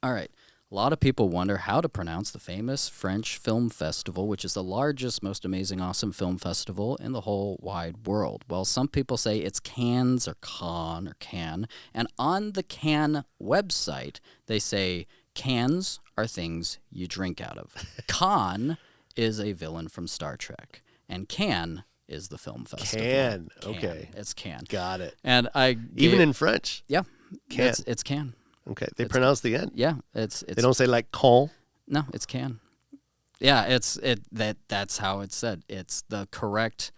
All right. A lot of people wonder how to pronounce the famous French Film Festival, which is the largest, most amazing, awesome film festival in the whole wide world. Well, some people say it's Cannes or Cannes or Cannes, and on the Cannes website, they say cans are things you drink out of. Khan is a villain from Star Trek, and Cannes is the film festival. Cannes, okay. It's Cannes. Got it. And even in French? Yeah. Cannes. It's Cannes. Okay, they pronounce the end. Yeah, it's. They don't say con. No, it's can. Yeah, that's how it's said. It's the correct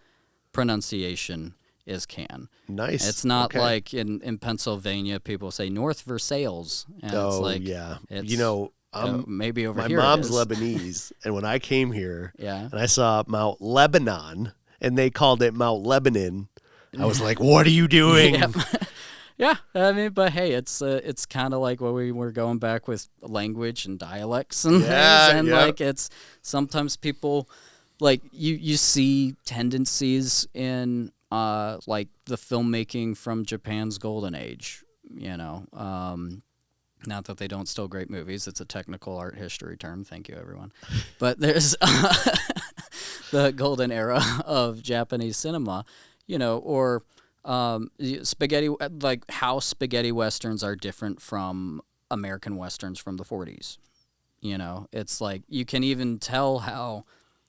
pronunciation is can. Nice. It's not like in Pennsylvania people say North Versailles. And it's like, yeah. maybe over my here. My mom's Lebanese, and when I came here, and I saw Mount Lebanon, and they called it Mount Lebanon, I was like, "What are you doing?" Yeah, I mean, but hey, it's kind of like what we were going back with language and dialects and things, and it's sometimes people you see tendencies in the filmmaking from Japan's golden age, not that they don't still great movies. It's a technical art history term. Thank you, everyone. But there's the golden era of Japanese cinema, or spaghetti, how spaghetti westerns are different from American westerns from the 40s. It's like you can even tell how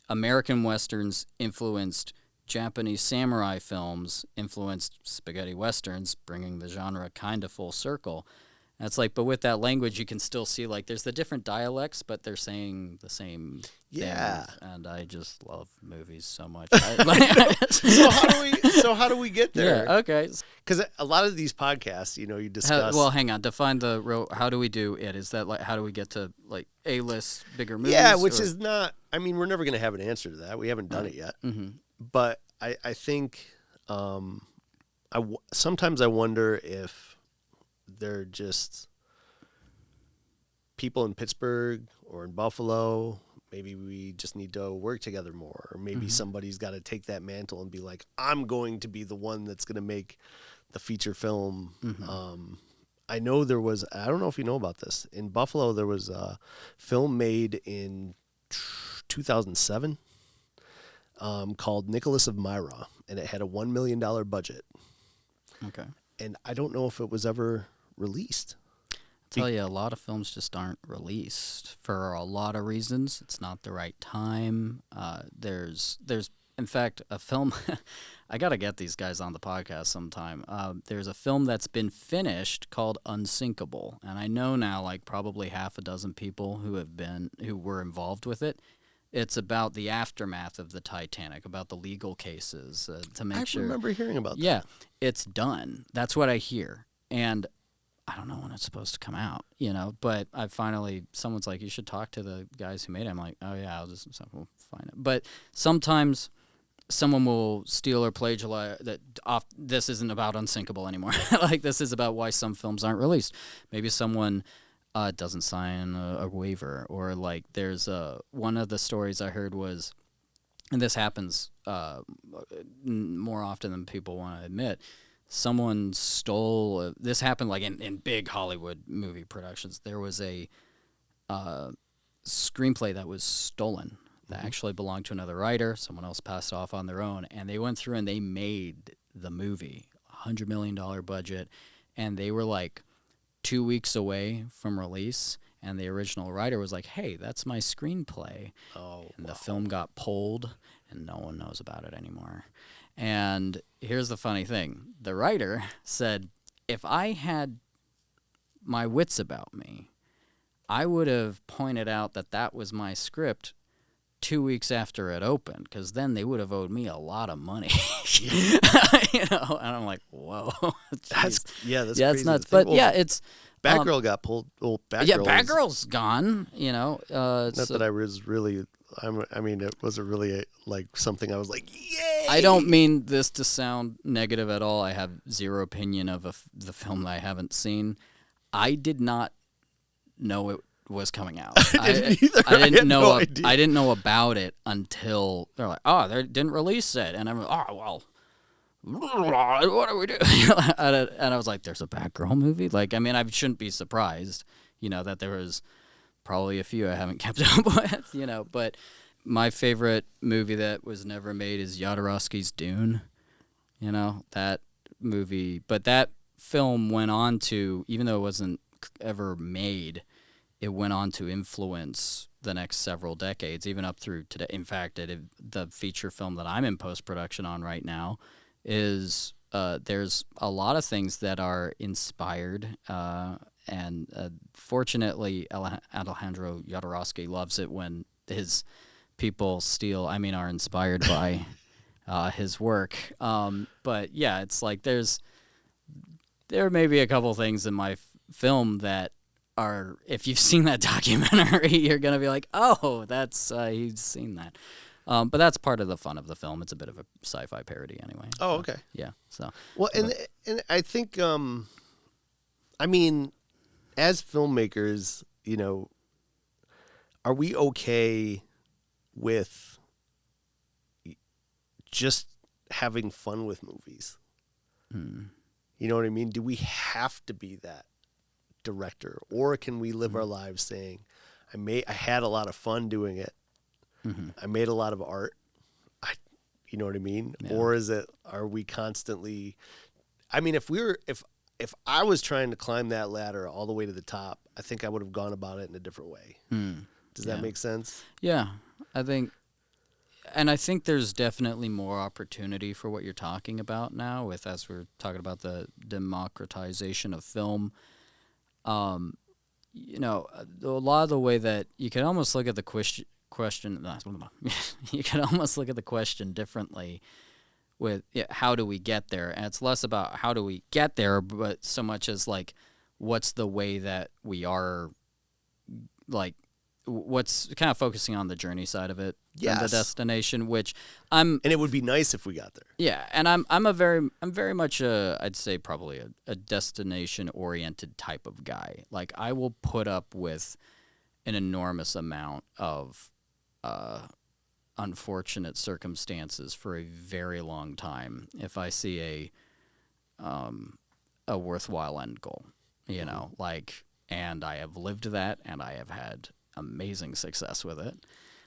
American westerns influenced Japanese samurai films, influenced spaghetti westerns, bringing the genre kind of full circle. And it's like, but with that language, you can still see like there's the different dialects, but they're saying the same Yeah. things. And I just love movies so much. So how do we get there? Yeah, okay. Because a lot of these podcasts, you discuss. Well, hang on. Define how do we do it? Is that like how do we get to like A-list bigger movies? Yeah, which is not. I mean, we're never going to have an answer to that. We haven't done it yet. Mm-hmm. But I think sometimes I wonder if they're just people in Pittsburgh or in Buffalo. Maybe we just need to work together more. Or maybe somebody's got to take that mantle and be like, I'm going to be the one that's going to make the feature film. I know there was, I don't know if you know about this. In Buffalo, there was a film made in 2007 called Nicholas of Myra. And it had a $1 million budget. Okay. And I don't know if it was ever released. I'll tell you, a lot of films just aren't released for a lot of reasons. It's not the right time. There's in fact a film. I gotta get these guys on the podcast sometime. There's a film that's been finished called Unsinkable, and I know now like probably half a dozen people who were involved with it. It's about the aftermath of the Titanic, about the legal cases to make sure. I remember hearing about that. Yeah, it's done. That's what I hear, and I don't know when it's supposed to come out, but someone's like, you should talk to the guys who made it. I'm like, oh yeah, we'll find it. But sometimes someone will steal or plagiarize this isn't about Unsinkable anymore. Like this is about why some films aren't released. Maybe someone doesn't sign a waiver, or like there's one of the stories I heard was, and this happens more often than people want to admit, someone stole this happened like in big Hollywood movie productions. There was a screenplay that was stolen that actually belonged to another writer. Someone else passed off on their own, and they went through and they made the movie, $100 million budget, and they were like 2 weeks away from release, and the original writer was like, hey, that's my screenplay. And the film got pulled, and no one knows about it anymore. And here's the funny thing. The writer said, if I had my wits about me, I would have pointed out that was my script 2 weeks after it opened, because then they would have owed me a lot of money. And I'm like, whoa. That's crazy. It's nuts. But it's Batgirl got pulled. Well, Batgirl's gone. Not that I was really. It wasn't really like something I was like, yay! I don't mean this to sound negative at all. I have zero opinion of the film that I haven't seen. I did not know it was coming out. I didn't either. I didn't know. No idea. I didn't know about it until they're like, "Oh, they didn't release it," and I'm like, "Oh, well, what do we do?" And I was like, "There's a Batgirl movie." Like, I shouldn't be surprised, that there was probably a few I haven't kept up with, But my favorite movie that was never made is Jodorowsky's Dune. That movie, but that film went on to, even though it wasn't ever made, it went on to influence the next several decades, even up through today. In fact, the feature film that I'm in post-production on right now is there's a lot of things that are inspired, and fortunately, Alejandro Jodorowsky loves it when his people are inspired by his work. But yeah, it's like there may be a couple things in my film that are, if you've seen that documentary, you're going to be like, oh, that's, he's seen that. But that's part of the fun of the film. It's a bit of a sci-fi parody anyway. Oh, okay. Yeah. So. Well, and I think, as filmmakers, are we okay with just having fun with movies? You know what I mean? Do we have to be that director, or can we live our lives saying, I had a lot of fun doing it. I made a lot of art. You know what I mean? Yeah. Or are we constantly, if I was trying to climb that ladder all the way to the top, I think I would have gone about it in a different way. Does that make sense? Yeah, I think there's definitely more opportunity for what you're talking about now as we're talking about the democratization of film. you know, a lot of the way that you can almost look at the question, you can almost look at the question differently with how do we get there? And it's less about how do we get there, but so much as like, what's the way that we are, like, what's kind of focusing on the journey side of it than the destination, which and it would be nice if we got there. Yeah, and I'm very much I'd say probably a destination oriented type of guy. Like, I will put up with an enormous amount of unfortunate circumstances for a very long time if I see a worthwhile end goal, you know, like, and I have lived that and I have had amazing success with it.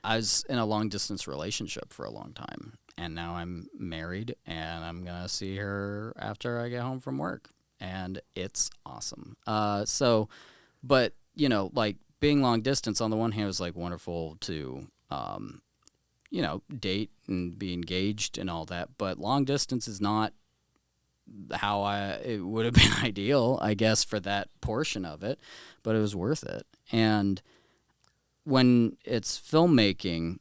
I was in a long distance relationship for a long time, and now I'm married and I'm going to see her after I get home from work, and it's awesome. But you know, like, being long distance on the one hand was like wonderful to, you know, date and be engaged and all that, but long distance is not how it would have been ideal, I guess, for that portion of it, but it was worth it. And when it's filmmaking,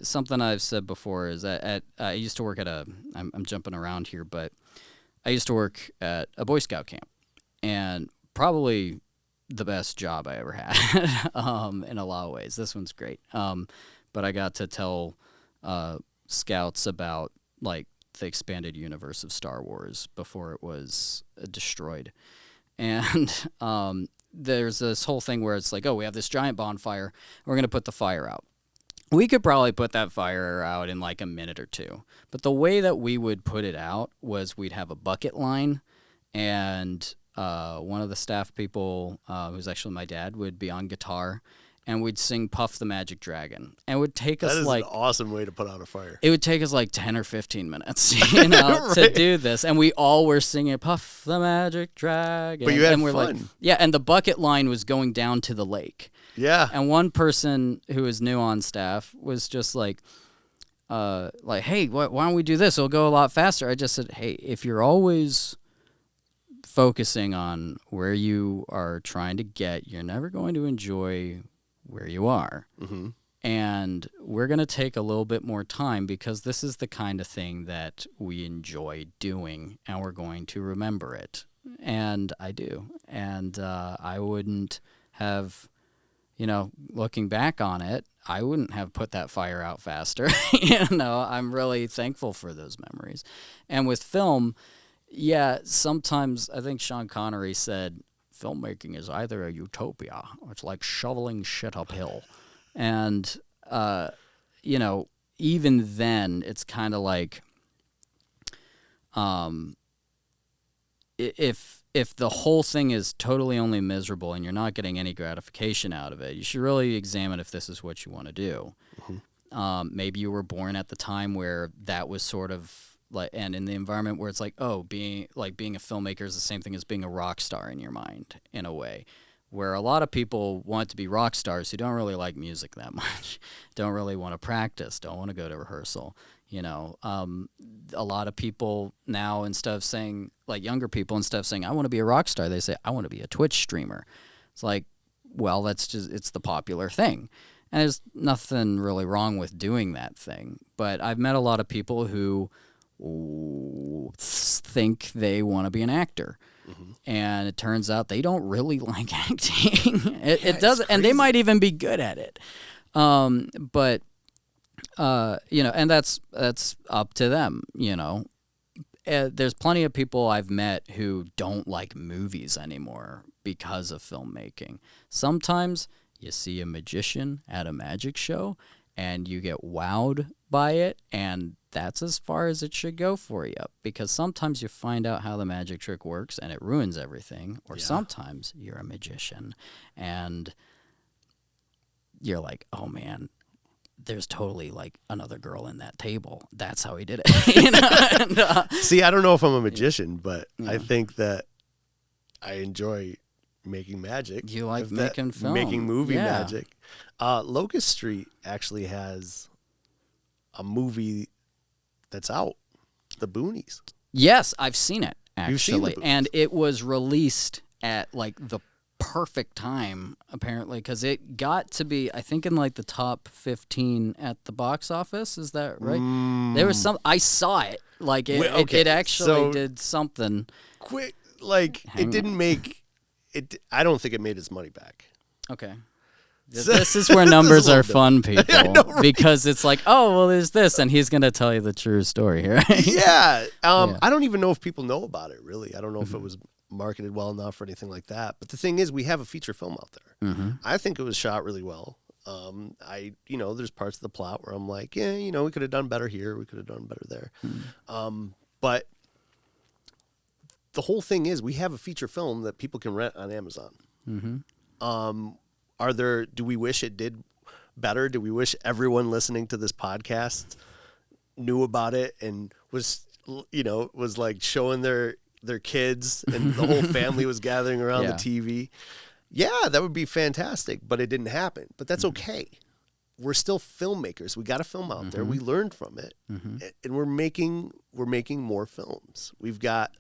something I've said before is that I used to work at I'm jumping around here, but I used to work at a Boy Scout camp, and probably the best job I ever had in a lot of ways. This one's great. But I got to tell scouts about, like, the expanded universe of Star Wars before it was destroyed. And there's this whole thing where it's like, oh, we have this giant bonfire, we're going to put the fire out. We could probably put that fire out in like a minute or two. But the way that we would put it out was we'd have a bucket line, and one of the staff people, who's actually my dad, would be on guitar, and we'd sing Puff the Magic Dragon. And it would take us an like... awesome way to put out a fire. It would take us like 10 or 15 minutes, you know, right, to do this. And we all were singing Puff the Magic Dragon. But you had and we're fun. Like, yeah, and the bucket line was going down to the lake. Yeah. And one person who was new on staff was just like, hey, why don't we do this? It'll go a lot faster. I just said, hey, if you're always focusing on where you are trying to get, you're never going to enjoy where you are. Mm-hmm. And we're going to take a little bit more time because this is the kind of thing that we enjoy doing, and we're going to remember it. And I do. And I wouldn't have, you know, looking back on it, I wouldn't have put that fire out faster. You know, I'm really thankful for those memories. And with film, yeah, sometimes I think Sean Connery said, filmmaking is either a utopia or it's like shoveling shit uphill. And, you know, even then, it's kind of like, if the whole thing is totally only miserable and you're not getting any gratification out of it, you should really examine if this is what you want to do. Mm-hmm. Maybe you were born at the time where that was sort of like, and in the environment where it's like, oh, being a filmmaker is the same thing as being a rock star in your mind, in a way. Where a lot of people want to be rock stars who don't really like music that much, don't really want to practice, don't want to go to rehearsal. You know, a lot of people now, instead of saying, like younger people, instead of saying, I want to be a rock star, they say, I want to be a Twitch streamer. It's like, well, that's just, it's the popular thing. And there's nothing really wrong with doing that thing. But I've met a lot of people who think they want to be an actor. Mm-hmm. And it turns out they don't really like acting. It doesn't, and they might even be good at it. But you know, and that's up to them. You know, there's plenty of people I've met who don't like movies anymore because of filmmaking. Sometimes you see a magician at a magic show, and you get wowed by it, and that's as far as it should go for you, because sometimes you find out how the magic trick works and it ruins everything, or sometimes you're a magician and you're like, oh man, there's totally like another girl in that table. That's how he did it. You know? And, see, I don't know if I'm a magician, but I think that I enjoy making magic. You like making film. Making movie magic. Locust Street actually has a movie that's out, The Boonies. Yes, I've seen it, You've seen actually. The Boonies. And it was released at like the perfect time, apparently, because it got to be, I think, in like the top 15 at the box office. Is that right? There was some, I saw it. Like, it actually did something. Quick, like, it didn't make, I don't think it made its money back. Okay. This is where numbers are fun, people, know, right? Because it's like, oh, well, there's this, and he's going to tell you the true story here. Right? Yeah. I don't even know if people know about it, really. I don't know if it was marketed well enough or anything like that. But the thing is, we have a feature film out there. I think it was shot really well. There's parts of the plot where I'm like, yeah, we could have done better here. We could have done better there. But the whole thing is, we have a feature film that people can rent on Amazon. Do we wish it did better? Do we wish everyone listening to this podcast knew about it and was like showing their kids and the whole family was gathering around the TV? Yeah, that would be fantastic, but it didn't happen. But that's okay. We're still filmmakers. We got a film out there. We learned from it, and we're making more films. We've got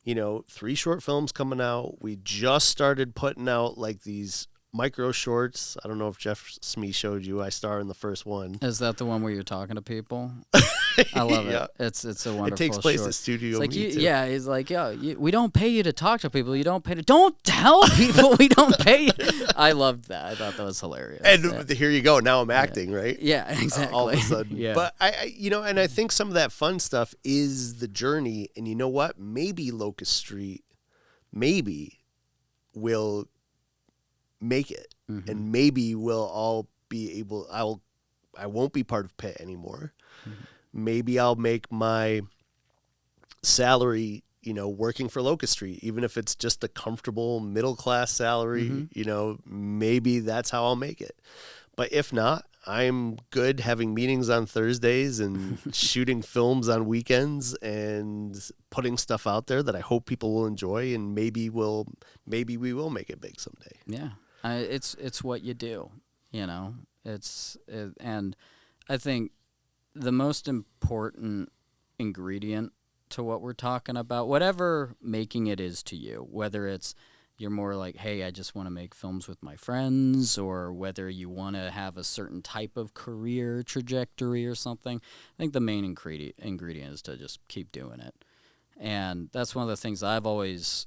3 short films coming out. We just started putting out like these micro shorts. I don't know if Jeff Smee showed you. I star in the first one. Is that the one where you're talking to people? I love it. It's a wonderful. It takes place short. at StudioME. Like too. Yeah, he's like, we don't pay you to talk to people. You don't pay to. Don't tell people we don't pay you. I loved that. I thought that was hilarious. And here you go. Now I'm acting, right? Yeah, exactly. All of a sudden. Yeah. But and I think some of that fun stuff is the journey. And you know what? Maybe Locust Street, will make it, and maybe we'll all be able. I won't be part of Pitt anymore. Maybe I'll make my salary, working for Locust Street, even if it's just a comfortable middle-class salary, maybe that's how I'll make it. But if not, I'm good having meetings on Thursdays and shooting films on weekends and putting stuff out there that I hope people will enjoy, and maybe we will make it big someday. Yeah. It's what you do, and I think the most important ingredient to what we're talking about, whatever making it is to you, whether it's you're more like, hey, I just want to make films with my friends, or whether you want to have a certain type of career trajectory or something, I think the main ingredient is to just keep doing it. And that's one of the things I've always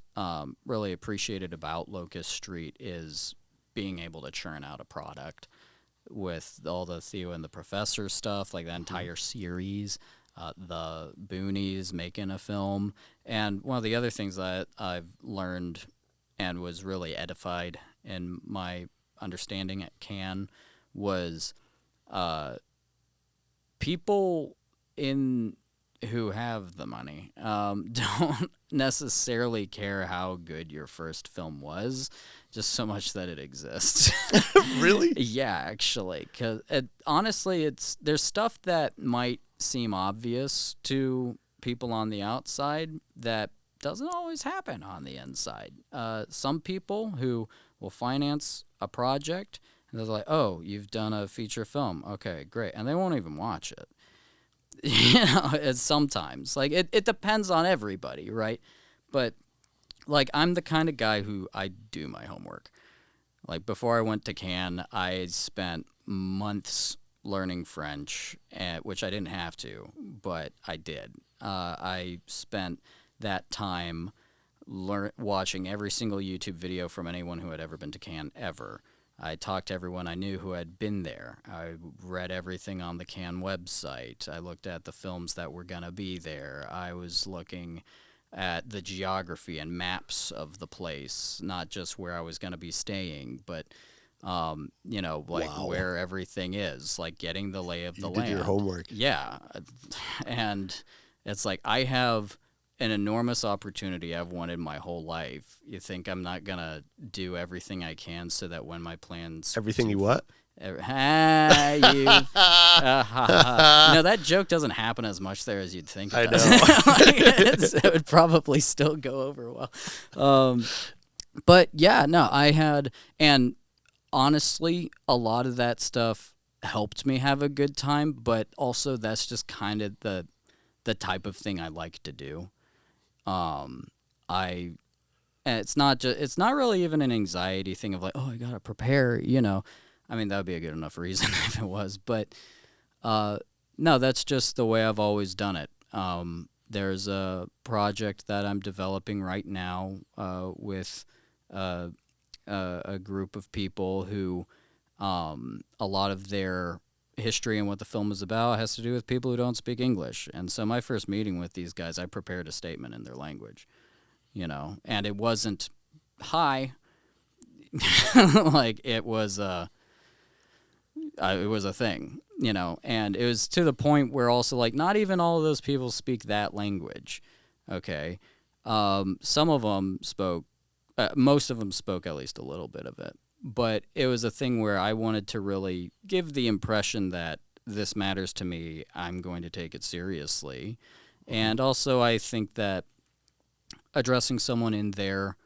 really appreciated about Locust Street is being able to churn out a product with all the Theo and the Professor stuff, like the entire series, the Boonies making a film. And one of the other things that I've learned and was really edified in my understanding at Cannes was people who have the money don't necessarily care how good your first film was, just so much that it exists. Really? Yeah, actually, because honestly, there's stuff that might seem obvious to people on the outside that doesn't always happen on the inside. Some people who will finance a project, and they're like, oh, you've done a feature film. Okay, great. And they won't even watch it. It's sometimes. Like, it depends on everybody, right? But, like, I'm the kind of guy who I do my homework. Like, before I went to Cannes, I spent months learning French, which I didn't have to, but I did. I spent that time watching every single YouTube video from anyone who had ever been to Cannes ever. I talked to everyone I knew who had been there. I read everything on the Cannes website. I looked at the films that were going to be there. I was looking at the geography and maps of the place, not just where I was going to be staying, but where everything is, like getting the lay of the land. You did your homework. Yeah. And it's like I have an enormous opportunity I've wanted my whole life. You think I'm not going to do everything I can so that when my plans... Everything you what? That joke doesn't happen as much there as you'd think it does. It would probably still go over well. But yeah, no, I had... And honestly, a lot of that stuff helped me have a good time, but also that's just kind of the type of thing I like to do. And And it's not really even an anxiety thing of like, oh, I got to prepare, I mean, that would be a good enough reason if it was. But no, that's just the way I've always done it. There's a project that I'm developing right now with a group of people who a lot of their history and what the film is about has to do with people who don't speak English. And so my first meeting with these guys, I prepared a statement in their language, and it wasn't hi. Like it was a thing, and it was to the point where also like not even all of those people speak that language. Okay. Some of them spoke, most of them spoke at least a little bit of it. But it was a thing where I wanted to really give the impression that this matters to me. I'm going to take it seriously. And also I think that addressing someone in their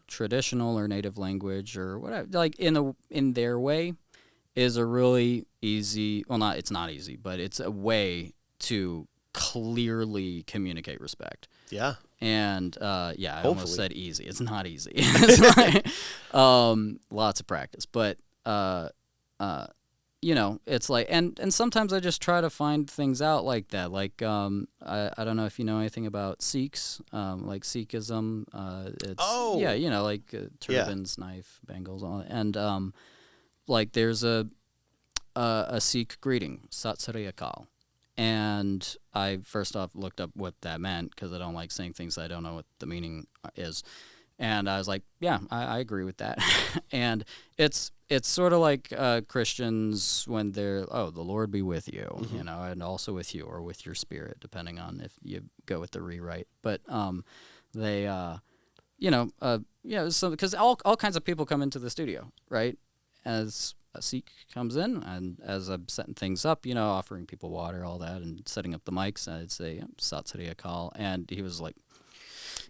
traditional or native language or whatever, like in their way, is a really easy, it's not easy, but it's a way to clearly communicate respect. Yeah. And I Hopefully. almost said easy. It's not easy. It's like, lots of practice, but it's like, and sometimes I just try to find things out like that. Like I don't know if you know anything about Sikhs, like Sikhism. It's turbans, knife, bangles, all that. And like there's a Sikh greeting, Sat Sri Akal. And I first off looked up what that meant because I don't like saying things that I don't know what the meaning is. And I was like, yeah, I agree with that. And it's sort of like Christians when they're, the Lord be with you, mm-hmm. And also with you or with your spirit, depending on if you go with the rewrite. But they, because all kinds of people come into the studio, right? As a Sikh comes in, and as I'm setting things up, offering people water, all that, and setting up the mics, I'd say, Sat Sri Akal. And he was like,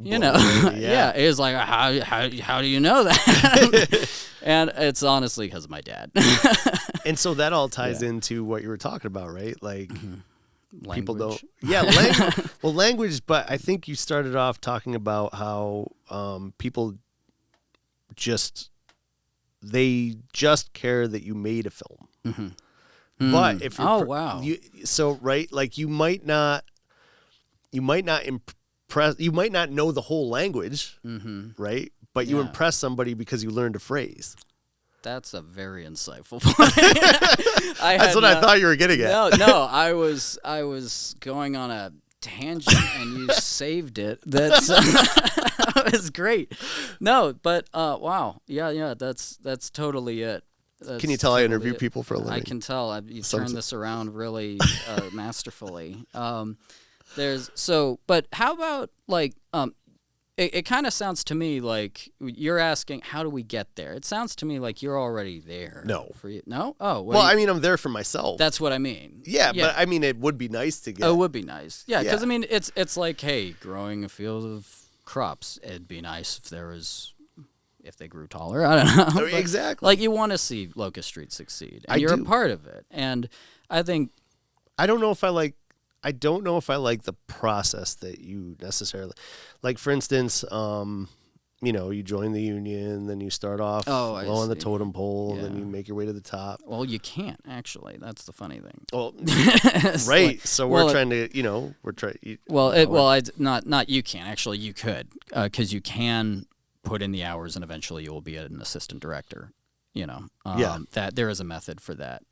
yeah, he was like, how do you know that? And it's honestly because of my dad. And so that all ties into what you were talking about, right? Like, people don't, language, but I think you started off talking about how people they just care that you made a film. Mm-hmm. But if you're wow. You might not impress, you might not know the whole language, right? But you impress somebody because you learned a phrase. That's a very insightful point. That's what I thought you were getting at. No, I was going on a tangent and you saved it. That's that was great. No, but wow, yeah, that's totally it. Can you tell I interview people for a living? I can tell. You've turned this around really masterfully. But how about like it kind of sounds to me like you're asking, how do we get there? It sounds to me like you're already there. No. For you. No? Oh. Well, I mean, I'm there for myself. That's what I mean. Yeah, but I mean, it would be nice to get. Oh, it would be nice. Yeah, because I mean, it's like, hey, growing a field of crops, it'd be nice if they grew taller. I don't know. But, exactly. like, you want to see Locust Street succeed, and you're a part of it. And I think I don't know if I like the process that you necessarily like. For instance, you join the union, then you start off low on the totem pole, and then you make your way to the top. Well, you can't actually. That's the funny thing. Well, right. So we're trying to, not you can't actually. You could because you can put in the hours, and eventually you will be an assistant director. That there is a method for that.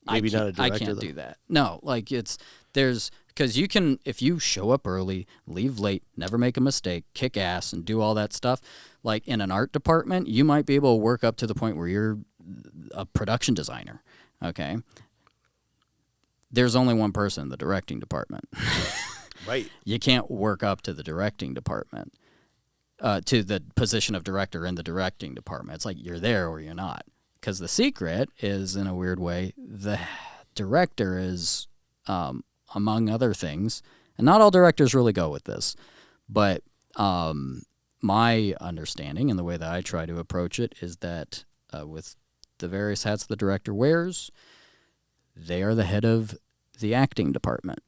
Maybe not a director. I can't do that. No, like because you can, if you show up early, leave late, never make a mistake, kick ass, and do all that stuff. Like in an art department, you might be able to work up to the point where you're a production designer. Okay. There's only one person in the directing department. Right. You can't work up to the directing department, to the position of director in the directing department. It's like you're there or you're not. Because the secret is, in a weird way, the director is, among other things, and not all directors really go with this, but my understanding and the way that I try to approach it is that with the various hats the director wears, they are the head of the acting department.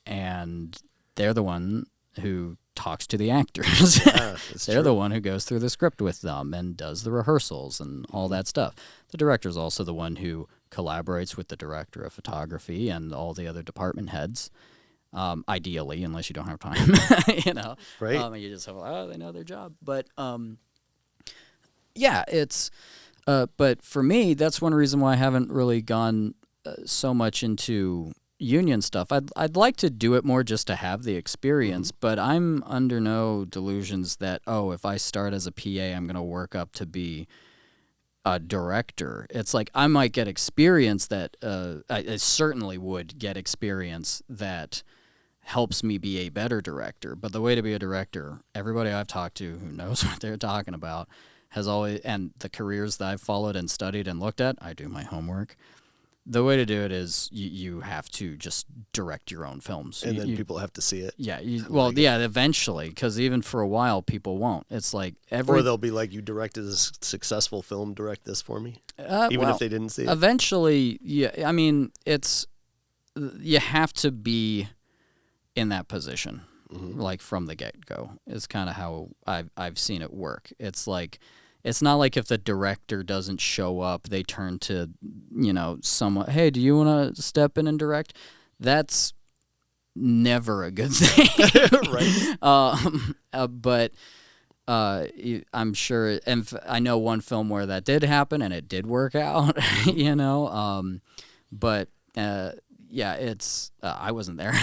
And they're the one who talks to the actors. Yeah, They're the one who goes through the script with them and does the rehearsals and all that stuff. The director's also the one who collaborates with the director of photography and all the other department heads. Ideally, unless you don't have time, Right. And you just have, they know their job. But yeah, it's. But for me, that's one reason why I haven't really gone so much into union stuff. I'd like to do it more just to have the experience, but I'm under no delusions that, if I start as a PA, I'm going to work up to be a director. It's like I might get experience that I certainly would get experience that helps me be a better director. But the way to be a director, everybody I've talked to who knows what they're talking about has always, and the careers that I've followed and studied and looked at, I do my homework. The way to do it is you have to just direct your own films. And then people have to see it. Yeah. Eventually, because even for a while, people won't. It's like Or they'll be like, you directed a successful film, direct this for me. Even if they didn't see it. Eventually, yeah. I mean, you have to be in that position, like from the get-go. Is kind of how I've seen it work. It's like, it's not like if the director doesn't show up, they turn to, someone, hey, do you want to step in and direct? That's never a good thing. Right. But I'm sure, and I know one film where that did happen and it did work out, but it's, I wasn't there.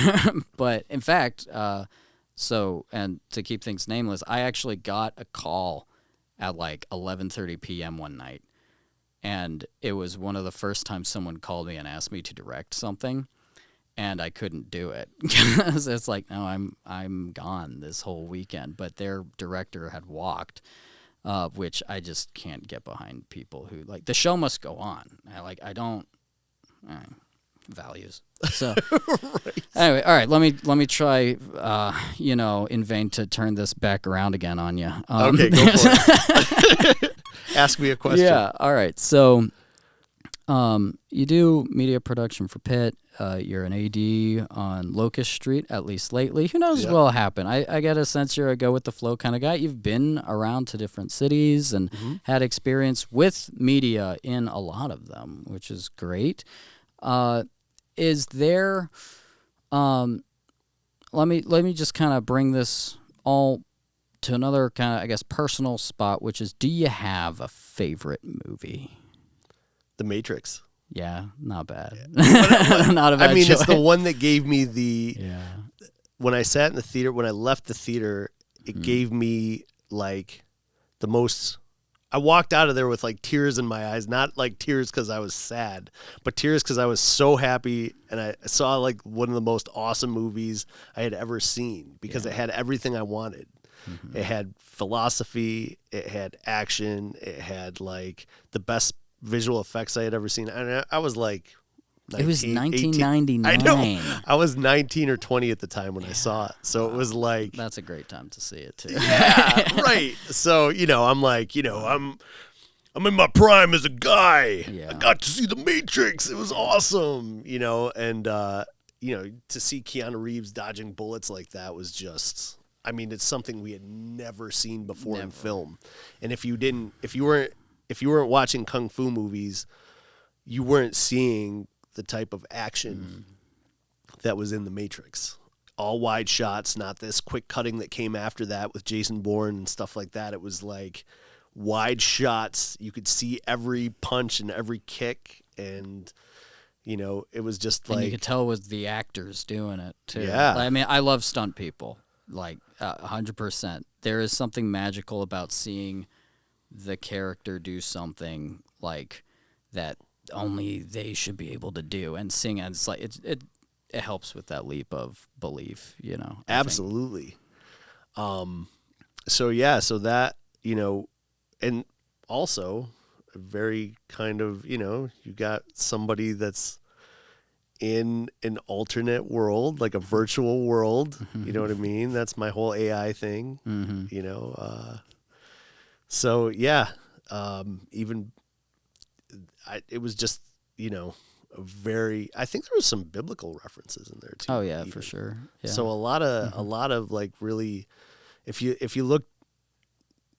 But in fact, and to keep things nameless, I actually got a call at like 11:30 p.m. one night, and it was one of the first times someone called me and asked me to direct something, and I couldn't do it because it's like, no, I'm gone this whole weekend. But their director had walked, which I just can't get behind. People who like the show must go on. I don't values. So Right. Anyway, all right. Let me try. In vain to turn this back around again on you. Okay, go for it. Ask me a question. Yeah. All right. So, you do media production for Pitt. You're an AD on Locust Street, at least lately. Who knows what will happen? I get a sense you're a go with the flow kind of guy. You've been around to different cities and had experience with media in a lot of them, which is great. Is there? Let me just kind of bring this all to another kind of, I guess, personal spot, which is, do you have a favorite movie? The Matrix. Yeah, not bad. Yeah. Not a bad choice. It's the one that gave me when I sat in the theater, when I left the theater, it gave me like the most. I walked out of there with like tears in my eyes, not like tears because I was sad, but tears because I was so happy, and I saw like one of the most awesome movies I had ever seen because it had everything I wanted. It had philosophy, it had action, it had like the best visual effects I had ever seen. And I was like, it was 1999. I know. I was 19 or 20 at the time when I saw it. So it was like, that's a great time to see it too. Yeah, right. So, I'm like, I'm in my prime as a guy. Yeah. I got to see The Matrix. It was awesome, and to see Keanu Reeves dodging bullets like that was just, it's something we had never seen before in film. And if you weren't watching kung fu movies, you weren't seeing the type of action that was in The Matrix. All wide shots, not this quick cutting that came after that with Jason Bourne and stuff like that. It was like wide shots. You could see every punch and every kick, and it was just like, and you could tell it was the actors doing it too. Yeah. I love stunt people, like 100%. There is something magical about seeing the character do something like that only they should be able to do and sing. And it's like it helps with that leap of belief, Absolutely. So that, and also a very kind of, you got somebody that's in an alternate world, like a virtual world. You know what I mean? That's my whole AI thing. So yeah, it was just, I think there was some biblical references in there too. Oh yeah, even. for sure. Yeah. So a lot of like really, if you look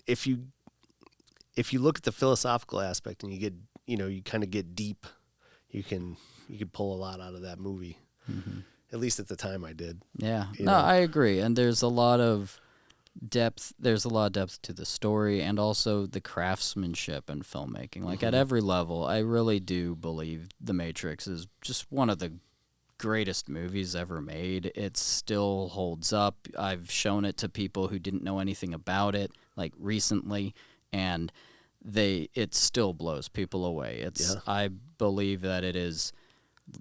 at the philosophical aspect and you get, you kind of get deep, you can pull a lot out of that movie. Mm-hmm. At least at the time I did. Yeah. You No, know? I agree. And there's a lot of depth. There's a lot of depth to the story and also the craftsmanship in filmmaking. Like at every level, I really do believe The Matrix is just one of the greatest movies ever made. It still holds up. I've shown it to people who didn't know anything about it, like recently, and it still blows people away. I believe that it is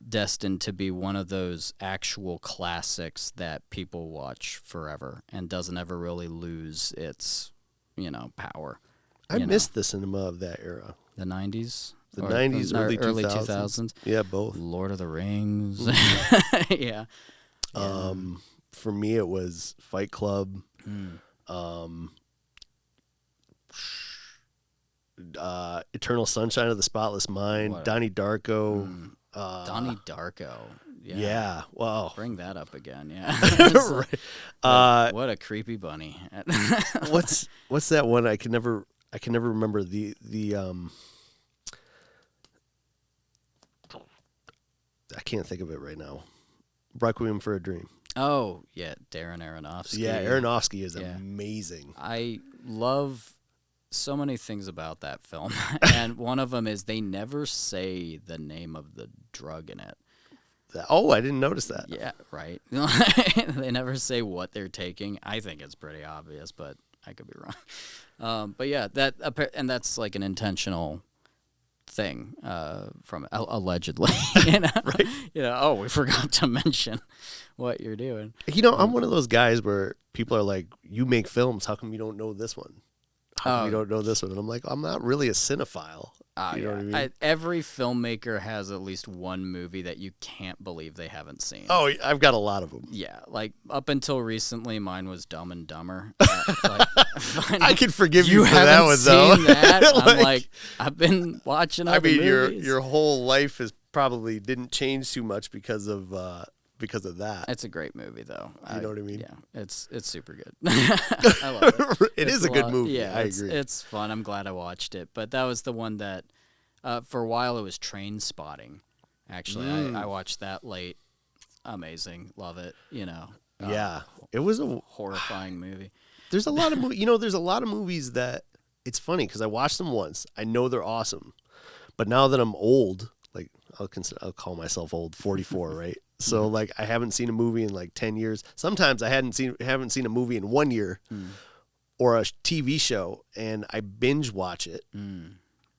destined to be one of those actual classics that people watch forever and doesn't ever really lose its, power. I missed the cinema of that era. The 90s? The 90s, early early 2000s. Yeah, both. Lord of the Rings. Yeah. For me, it was Fight Club. Eternal Sunshine of the Spotless Mind. Donnie Darko. Donnie Darko. Yeah. Wow. Bring that up again. Yeah. Right. What a creepy bunny. What's that one? I can never remember the I can't think of it right now. Requiem for a Dream. Oh, yeah, Darren Aronofsky. Yeah, Aronofsky is amazing. I love so many things about that film. And one of them is they never say the name of the drug in it. I didn't notice that. Yeah, right. They never say what they're taking. I think it's pretty obvious, but I could be wrong. But yeah, that's like an intentional thing from allegedly. Right? We forgot to mention what you're doing. I'm one of those guys where people are like, "You make films. How come you don't know this one? How come you don't know this one?" And I'm like, I'm not really a cinephile. You know what I mean? Every filmmaker has at least one movie that you can't believe they haven't seen. Oh, I've got a lot of them. Yeah, like up until recently, mine was Dumb and Dumber. I can forgive you for that one, though. You haven't seen that? I'm like, I've been watching other movies. your whole life is probably didn't change too much because of that. It's a great movie, though. You know what I mean? Yeah, it's super good. I love it. It is a good movie. Yeah, I agree. It's fun. I'm glad I watched it. But that was the one that, for a while, it was Train Spotting. Actually, I watched that late. Amazing. Love it. Yeah, it was a horrifying movie. There's a lot of there's a lot of movies that it's funny because I watched them once. I know they're awesome, but now that I'm old, like I'll call myself old, 44, right? So like I haven't seen a movie in like 10 years. Sometimes I haven't seen a movie in 1 year or a TV show, and I binge watch it.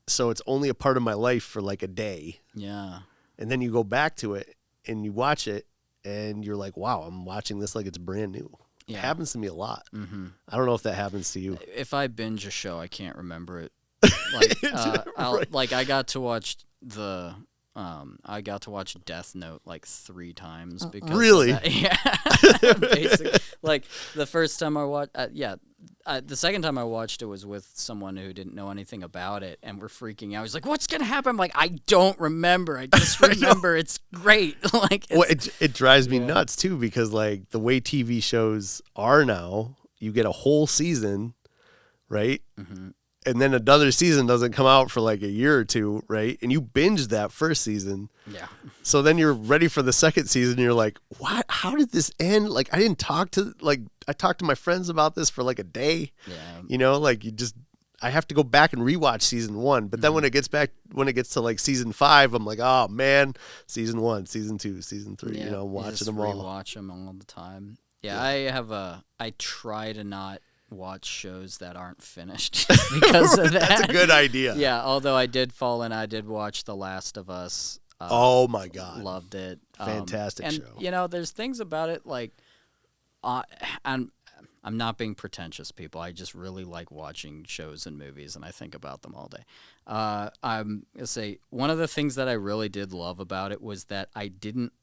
So it's only a part of my life for like a day. Yeah. And then you go back to it and you watch it and you're like, wow, I'm watching this like it's brand new. Yeah. It happens to me a lot. Mm-hmm. I don't know if that happens to you. If I binge a show, I can't remember it. Like, I got to watch Death Note like 3 times because really? Of that. Yeah. Basically, like the first time I watched, the second time I watched it was with someone who didn't know anything about it and we're freaking out. He's like, "What's gonna happen?" I'm like, "I don't remember. I just remember it's great." Like, it drives me nuts too because like the way TV shows are now, you get a whole season, right? Mm-hmm. And then another season doesn't come out for like a year or two, right? And you binge that first season. Yeah. So then you're ready for the second season. And you're like, what? How did this end? Like, I talked to my friends about this for like a day. Yeah. Like I have to go back and rewatch season 1. But then when it gets to like season 5, I'm like, oh man, season 1, season 2, season 3. Yeah, I'm watching them all. Watch them all the time. Yeah. I try to not watch shows that aren't finished because of that. That's a good idea. Yeah, although I did fall in, I did watch The Last of Us. Oh my God. Loved it. Fantastic show. And, there's things about it like, I'm not being pretentious, people. I just really like watching shows and movies, and I think about them all day. I'm going to say one of the things that I really did love about it was that I didn't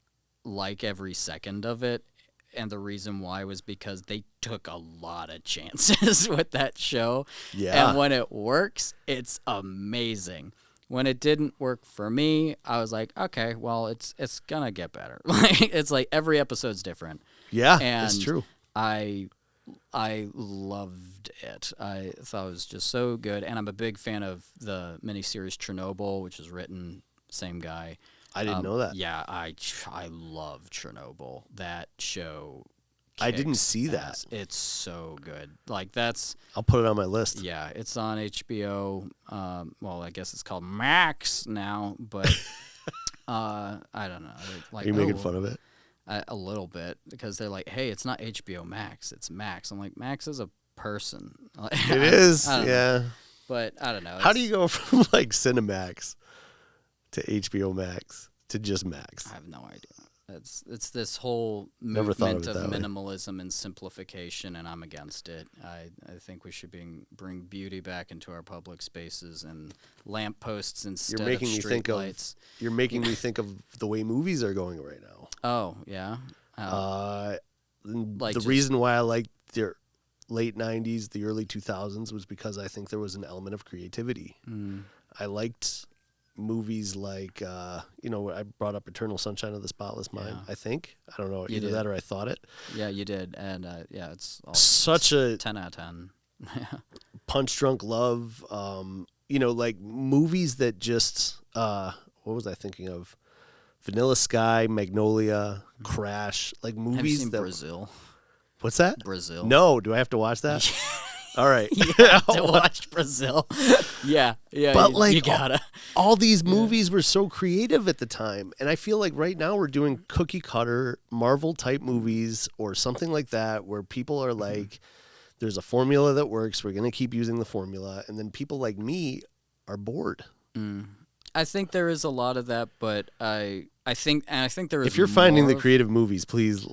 like every second of it. And the reason why was because they took a lot of chances with that show. Yeah. And when it works, it's amazing. when it didn't work for me, I was like, okay, well, it's gonna get better. Like it's like every episode's different. Yeah, And it's true. I loved it. I thought it was just so good, and I'm a big fan of the miniseries Chernobyl, which is written same guy. I didn't know that. Yeah, I love Chernobyl. That show. I didn't kicks see ass. that. It's so good. Like that's. I'll put it on my list. Yeah, it's on HBO. Well, I guess it's called Max now, but I don't know. Like, Are you making fun of it? A little bit, because they're like, hey, it's not HBO Max, it's Max. I'm like, Max is a person. It is, I don't know. yeah. But I don't know. How do you go from like Cinemax to HBO Max to just Max? I have no idea. It's this whole Never thought movement of it of that way. minimalism and simplification, and I'm against it. I think we should bring beauty back into our public spaces and lampposts instead You're making of me street think lights. You're making me think of the way movies are going right now. Oh, yeah? Like The just- reason why I liked the late 90s, the early 2000s was because I think there was an element of creativity. I liked movies like, I brought up Eternal Sunshine of the Spotless Mind, Yeah. I think. I don't know, You either did. that or I thought it. Yeah, you did. And, yeah, it's all Such a 10 out of 10. Punch Drunk Love, like movies that just, what was I thinking of? Vanilla Sky, Magnolia, Crash, like Have you movies seen that. Brazil? What's that? Brazil. No, do I have to watch that? All right. To watch Brazil. Yeah, But you gotta. all these movies were so creative at the time, and I feel like right now we're doing cookie cutter Marvel type movies or something like that, where people are like, "There's a formula that works. We're gonna keep using the formula," and then people like me are bored. I think there is a lot of that, but I think there is. If you're finding the more of- creative movies, please give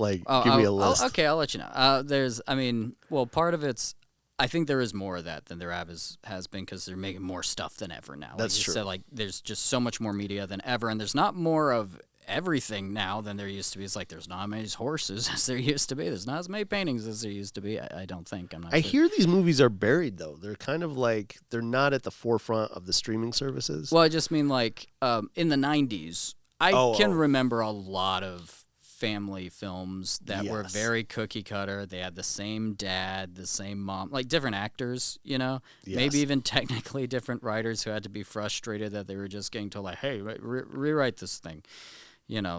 me a list. Okay, I'll let you know. Part of it's. I think there is more of that than there has been, because they're making more stuff than ever now. That's like you true. said, like there's just so much more media than ever, and there's not more of everything now than there used to be. It's like there's not as many horses as there used to be. There's not as many paintings as there used to be. I don't think. I'm not. I sure. hear these movies are buried though. They're kind of like they're not at the forefront of the streaming services. Well, I just mean like in the 90s, I can remember a lot of family films that were Yes. very cookie cutter. They had the same dad, the same mom, like different actors, Yes. maybe even technically different writers who had to be frustrated that they were just getting told like, hey, rewrite this thing,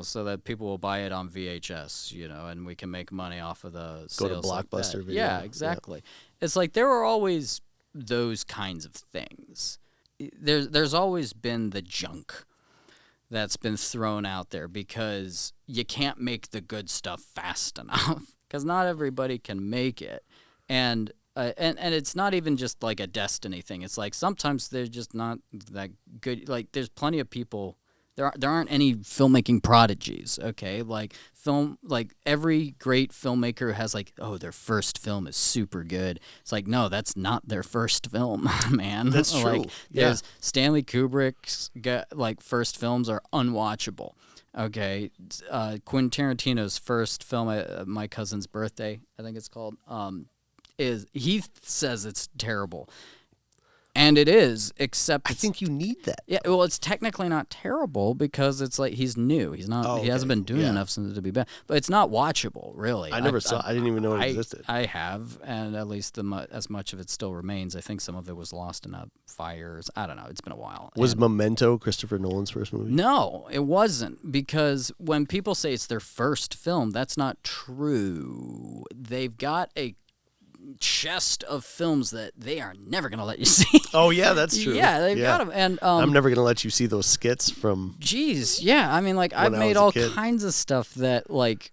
so that people will buy it on VHS, and we can make money off of the Go to sales like Blockbuster that. Video. Yeah, exactly. It's like there were always those kinds of things. There's always been the junk that's been thrown out there because you can't make the good stuff fast enough, because not everybody can make it. And it's not even just like a destiny thing. It's like sometimes they're just not that good. Like there's plenty of people. There aren't any filmmaking prodigies, okay? Like every great filmmaker has like, oh, their first film is super good. It's like, no, that's not their first film, man. That's true. Like, there's Stanley Kubrick's first films are unwatchable. Okay, Quentin Tarantino's first film, My Cousin's Birthday, I think it's called, he says it's terrible. And it is, except I think you need that. yeah, well, it's technically not terrible because it's like he's new. He's not. Oh, He hasn't okay. been doing Yeah. enough since to be bad. But it's not watchable, really. I never saw. I didn't even know it I- existed. I have, and at least as much of it still remains. I think some of it was lost in fires. I don't know. It's been a while. Was And- Memento Christopher Nolan's first movie? no, it wasn't, because when people say it's their first film, that's not true. They've got a chest of films that they are never going to let you see. Oh yeah, that's true. Yeah, they've got them. And I'm never gonna let you see those skits from. Geez, yeah. I mean, like, I've When I made was a all kid. kinds of stuff that, like,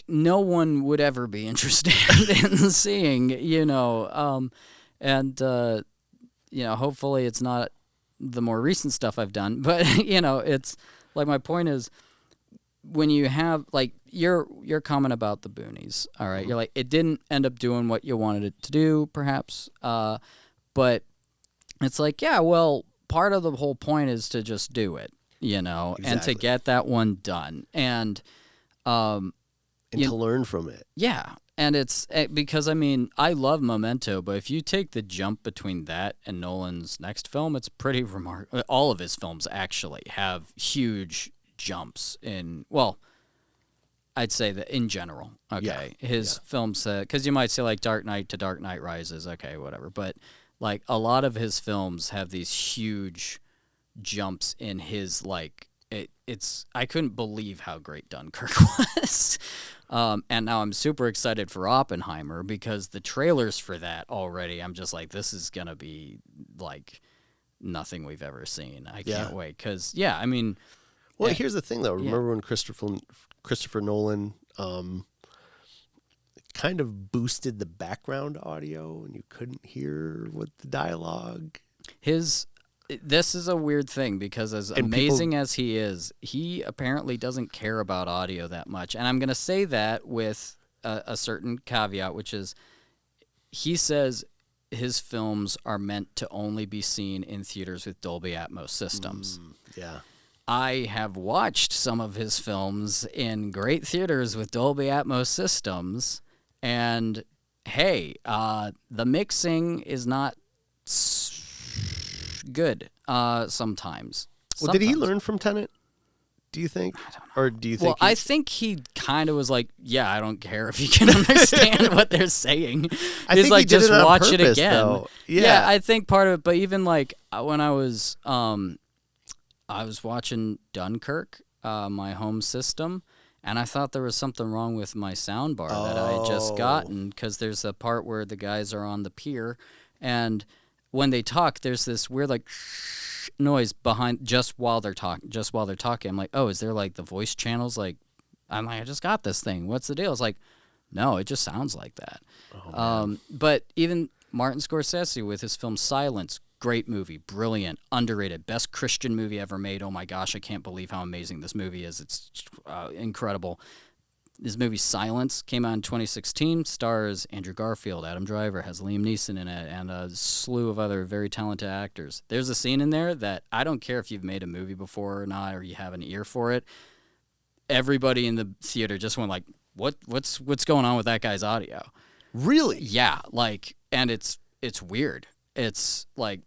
no one would ever be interested in seeing, hopefully it's not the more recent stuff I've done, but, it's, like, my point is, when you have, like, your comment about the boonies, all right, you're like, it didn't end up doing what you wanted it to do, perhaps, but it's like, yeah, well, part of the whole point is to just do it, and to Exactly. get that one done. And and to learn from it. Yeah. And it's because, I mean, I love Memento, but if you take the jump between that and Nolan's next film, it's pretty remarkable. All of his films actually have huge jumps in, well, I'd say that in general, okay, his films, because you might say like Dark Knight to Dark Knight Rises, okay, whatever, but like a lot of his films have these huge jumps in his like, it's I couldn't believe how great Dunkirk was. And now I'm super excited for Oppenheimer because the trailers for that already, I'm just like, this is going to be like nothing we've ever seen. I can't wait. Because, I mean. Well, here's the thing, though. Remember when Christopher Nolan kind of boosted the background audio and you couldn't hear what the dialogue? This is a weird thing because as amazing as he is, he apparently doesn't care about audio that much. And I'm going to say that with a certain caveat, which is he says his films are meant to only be seen in theaters with Dolby Atmos systems. Yeah. I have watched some of his films in great theaters with Dolby Atmos systems, and hey, the mixing is not good sometimes. Well, did he learn from Tenet, do you think? I don't know. Or do you think? Well, I think he kind of was like, yeah, I don't care if you can understand what they're saying. He's like, just watch it again. Though. Yeah, I think part of it, but even like when I was watching Dunkirk, my home system, and I thought there was something wrong with my sound bar that I had just gotten, because there's a part where the guys are on the pier, and when they talk, there's this weird like noise behind just while they're talking. I'm like, oh, is there like the voice channels? Like, I'm like, I just got this thing. What's the deal? It's like, no, it just sounds like that. But even Martin Scorsese with his film Silence, great movie, brilliant, underrated, best Christian movie ever made. Oh my gosh, I can't believe how amazing this movie is. It's incredible. This movie Silence came out in 2016, stars Andrew Garfield, Adam Driver, has Liam Neeson in it, and a slew of other very talented actors. There's a scene in there that I don't care if you've made a movie before or not, or you have an ear for it. Everybody in the theater just went like, what's going on with that guy's audio? Really? Yeah, like, and it's weird. It's like,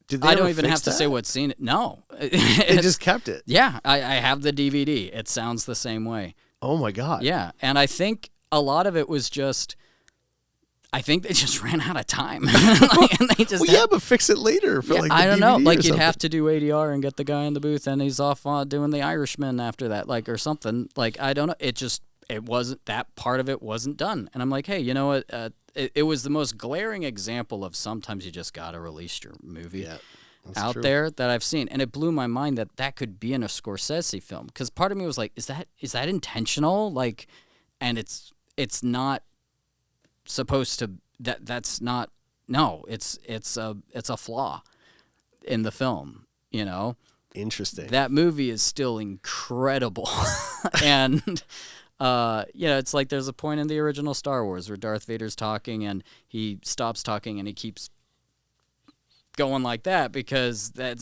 Did they I ever don't even fix have to that? say what scene. No. They just kept it. Yeah, I have the DVD. It sounds the same way. Oh my God. Yeah, and I think a lot of it was just, I think they just ran out of time. And they just but fix it later for like the I don't know. DVD Like or you'd something. have to do ADR and get the guy in the booth, and he's off doing The Irishman after that, like, or something. Like, I don't know. It wasn't, that part of it wasn't done. And I'm like, hey, you know what? It was the most glaring example of sometimes you just got to release your movie out there that I've seen. And it blew my mind that could be in a Scorsese film. Because part of me was like, is that intentional? Like, and it's not supposed to, that's not, no, it's a flaw in the film, you know? Interesting. That movie is still incredible. And, it's like there's a point in the original Star Wars where Darth Vader's talking and he stops talking and he keeps going like that because they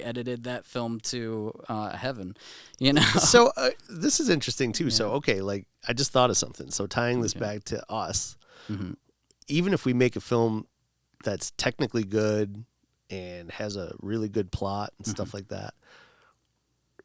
edited that film to heaven, you know. So this is interesting too. Yeah. So okay, like I just thought of something. So tying this back to us, even if we make a film that's technically good and has a really good plot and stuff like that,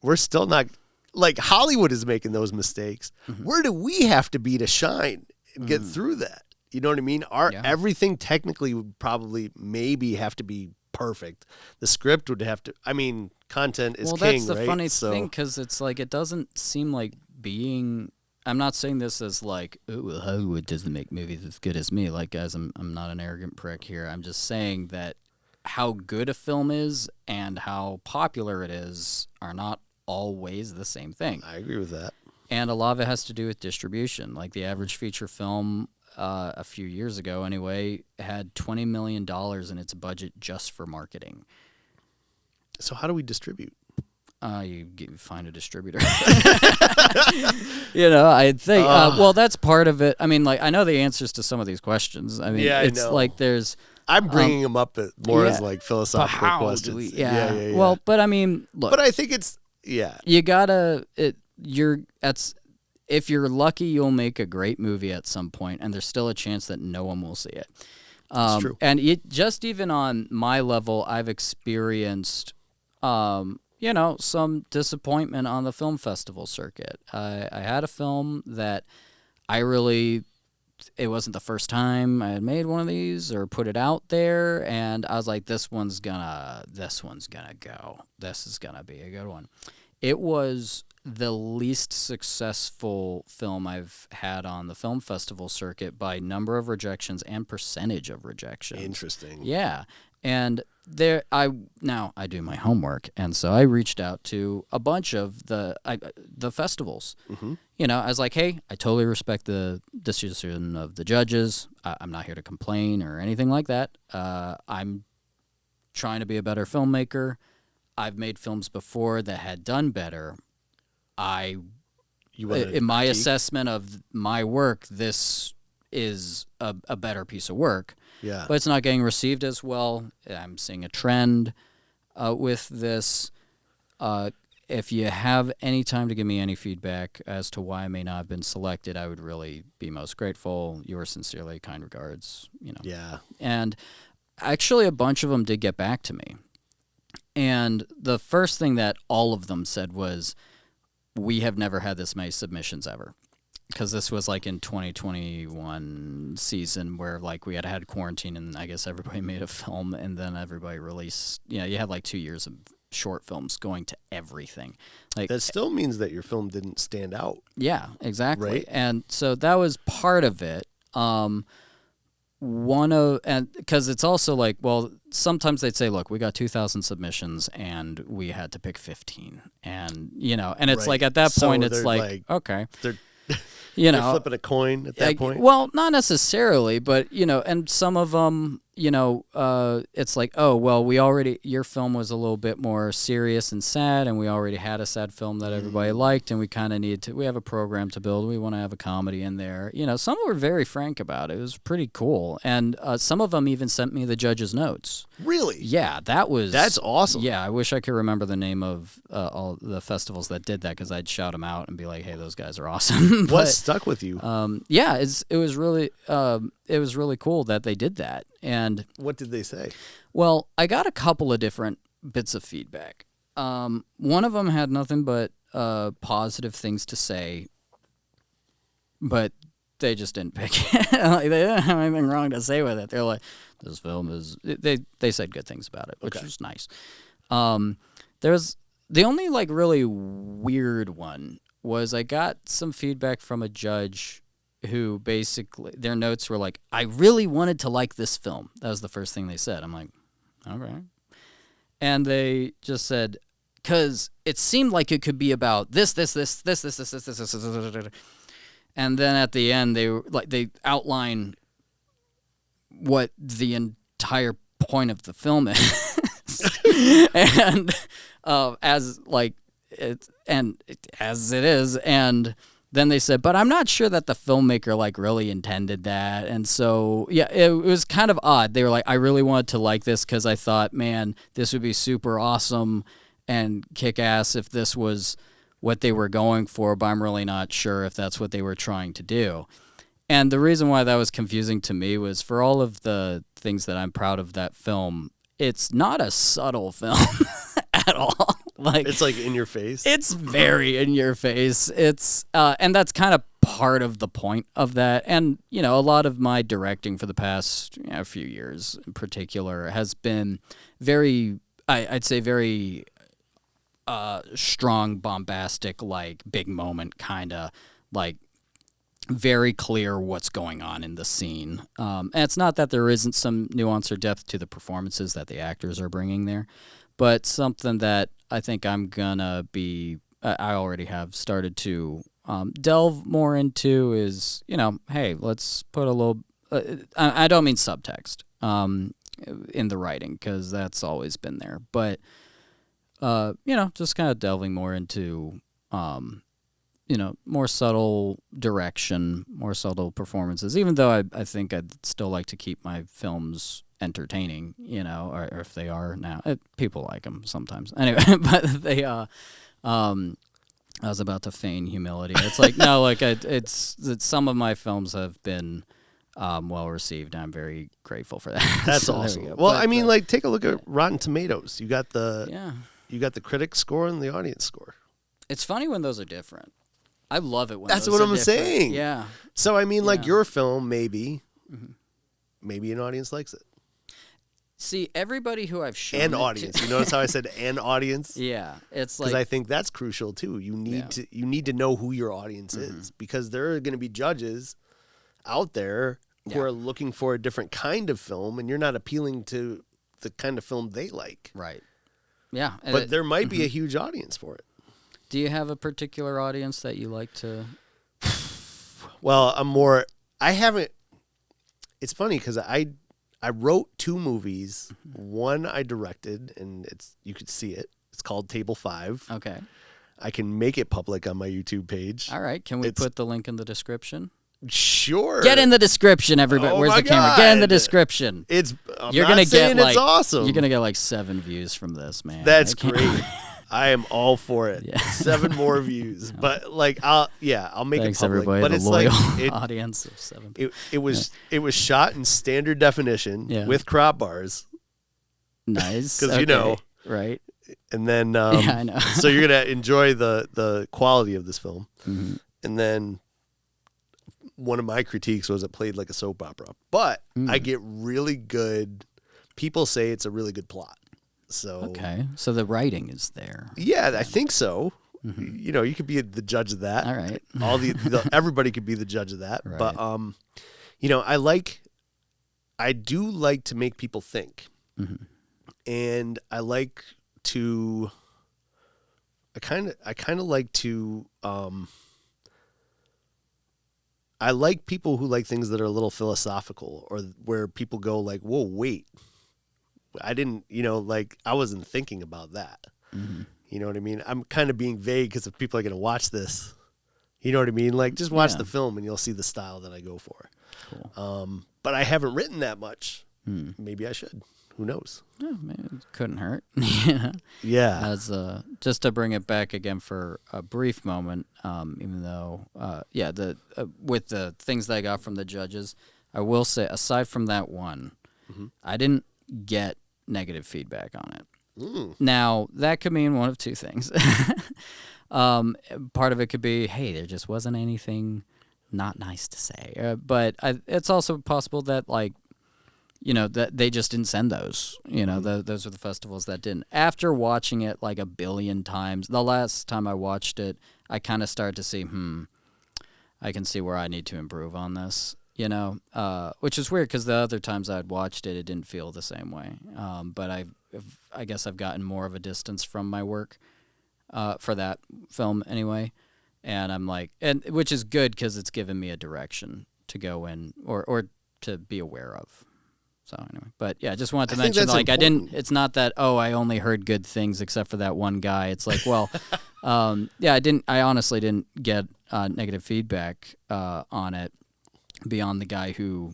we're still not, like, Hollywood is making those mistakes. Where do we have to be to shine and get through that? You know what I mean? Everything technically would probably maybe have to be perfect. The script would have to, I mean, content is king, right? Well, that's the funny thing, because it's like, it doesn't seem like being, I'm not saying this as like, oh, Hollywood doesn't make movies as good as me. Like, guys, I'm not an arrogant prick here. I'm just saying that how good a film is and how popular it is are not always the same thing. I agree with that. And a lot of it has to do with distribution. Like the average feature film a few years ago anyway had $20 million in its budget just for marketing. So how do we distribute? You find a distributor. I think. Well, that's part of it. I mean, like, I know the answers to some of these questions. I mean, it's like there's... I'm bringing them up more as like philosophical questions. Yeah. Well, but I mean, look. But I think it's, you gotta, if you're lucky, you'll make a great movie at some point, and there's still a chance that no one will see it. That's true. And just even on my level, I've experienced, some disappointment on the film festival circuit. I had a film that it wasn't the first time I had made one of these or put it out there, and I was like, this one's gonna go. This is gonna be a good one. It was the least successful film I've had on the film festival circuit by number of rejections and percentage of rejections. Interesting. Yeah. And now I do my homework, and so I reached out to a bunch of the festivals. Mm-hmm. I was like, hey, I totally respect the decision of the judges. I'm not here to complain or anything like that. I'm trying to be a better filmmaker. I've made films before that had done better. In my assessment of my work, this is a better piece of work. Yeah. But it's not getting received as well. I'm seeing a trend with this. If you have any time to give me any feedback as to why I may not have been selected, I would really be most grateful. Yours sincerely, kind regards. Yeah. And actually, a bunch of them did get back to me. And the first thing that all of them said was, we have never had this many submissions ever. Because this was like in 2021 season where like we had quarantine, and I guess everybody made a film, and then everybody released, you had like 2 years of short films going to everything. Like that still means that your film didn't stand out. Yeah, exactly. Right? And so that was part of it. Because it's also like, well, sometimes they'd say, look, we got 2,000 submissions and we had to pick 15, and and it's Right. like at that So point it's they're like okay, They're they're flipping a coin at that point. Well, not necessarily, but and some of them, it's like, oh well, your film was a little bit more serious and sad, and we already had a sad film that everybody liked, and we kind of we have a program to build. We want to have a comedy in there. Some were very frank about it. It was pretty cool, and some of them even sent me the judge's notes. Really? Yeah, that's awesome. Yeah, I wish I could remember the name of all the festivals that did that, because I'd shout them out and be like, hey, those guys are awesome. What stuck with you? It was really cool that they did that. And what did they say? Well, I got a couple of different bits of feedback. One of them had nothing but positive things to say, but they just didn't pick it. Like, they didn't have anything wrong to say with it. They're like, this film is... They said good things about it, which was nice. There's the only like really weird one was I got some feedback from a judge who basically, their notes were like, I really wanted to like this film. That was the first thing they said. I'm like, okay. And they just said, because it seemed like it could be about this. And then at the end, they outline what the entire point of the film is. And as it is, and then they said, but I'm not sure that the filmmaker like really intended that. And so yeah, it was kind of odd. They were like, I really wanted to like this because I thought, man, this would be super awesome and kick ass if this was what they were going for, but I'm really not sure if that's what they were trying to do. And the reason why that was confusing to me was, for all of the things that I'm proud of that film, it's not a subtle film at all. Like, it's like in your face. It's very in your face. It's and that's kind of part of the point of that. And a lot of my directing for the past few years in particular has been very, I'd say very strong, bombastic, like big moment kind of, like very clear what's going on in the scene. And it's not that there isn't some nuance or depth to the performances that the actors are bringing there, but something that I think I'm gonna be, I already have started to delve more into is, hey, let's put a little, I don't mean subtext in the writing, because that's always been there, but, just kind of delving more into, more subtle direction, more subtle performances, even though I think I'd still like to keep my films entertaining, or if they are now. People like them sometimes. Anyway, but I was about to feign humility. It's like, no, like it's some of my films have been well received. I'm very grateful for that. That's So awesome. there we go. Well, But, I mean, like, take a look at Rotten Tomatoes. You got the critic score and the audience score. it's funny when those are different. I love it when That's those what are I'm different. saying. Yeah. So, I mean, like, Yeah. your film, maybe an audience likes it. See, everybody who I've shown And it audience. to, You notice how I said an audience? yeah, it's Because like I think that's crucial too. You need to know who your audience is, because there are going to be judges out there who are looking for a different kind of film, and you're not appealing to the kind of film they like. right. Yeah, and But there might be a huge audience for it. do you have a particular audience that you like to? Well, I haven't. It's funny because I wrote 2 movies. One I directed, and you could see it. It's called Table 5. Okay. I can make it public on my YouTube page. All right. Can we put the link in the description? Sure. Get in the description, everybody. Oh Where's my the camera? Get in the God. description. I'm You're not gonna saying get it's like awesome. You're gonna get like 7 views from this, man. That's I can't- great. I am all for it. Yeah. 7 more views, but like I'll make Thanks it public. everybody. But The it's loyal like audience of 7. it was shot in standard definition with crop bars, Nice. 'Cause you know. right? and then Yeah, I know. so you're gonna enjoy the quality of this film. Mhm. And then one of my critiques was it played like a soap opera, but I get really good. People say it's a really good plot. So Okay. So the writing is there. yeah, I think so. You know, you could be the judge of that. All right. Everybody could be the judge of that. Right. But you know, I do like to make people think, and I like to. I kind of like to. I like people who like things that are a little philosophical, or where people go like, "Whoa, wait, I didn't," like I wasn't thinking about that. You know what I mean? I'm kind of being vague because if people are going to watch this, you know what I mean? Like, just watch the film and you'll see the style that I go for. Cool. But I haven't written that much. Maybe I should. Who knows? Oh, man, it couldn't hurt. Yeah. As just to bring it back again for a brief moment, even though with the things that I got from the judges, I will say aside from that one, I didn't get negative feedback on it. Now that could mean one of two things. Part of it could be, hey, there just wasn't anything not nice to say, but it's also possible that that they just didn't send those. Those were the festivals that didn't. After watching it like a billion times, the last time I watched it, I kind of started to see, I can see where I need to improve on this. Which is weird because the other times I'd watched it, it didn't feel the same way. But I guess I've gotten more of a distance from my work for that film anyway. And I'm like, which is good because it's given me a direction to go in or to be aware of. So anyway, but yeah, just wanted to mention, like, important. It's not that, I only heard good things except for that one guy. It's like, well, I honestly didn't get negative feedback on it beyond the guy who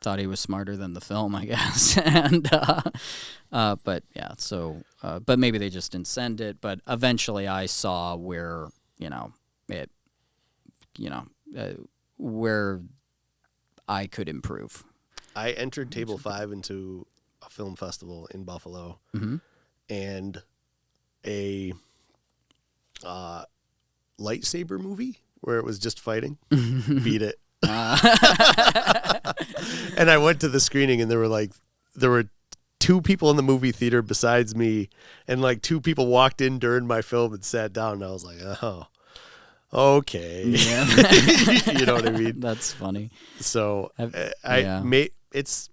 thought he was smarter than the film, I guess. And, but yeah, so, but maybe they just didn't send it, but eventually I saw where, where I could improve. I entered Table 5 into a film festival in Buffalo, and a lightsaber movie where it was just fighting beat it. And I went to the screening, and there were 2 people in the movie theater besides me, and like 2 people walked in during my film and sat down, and I was like, oh, okay. Yeah. You know what I mean? That's funny. So it's,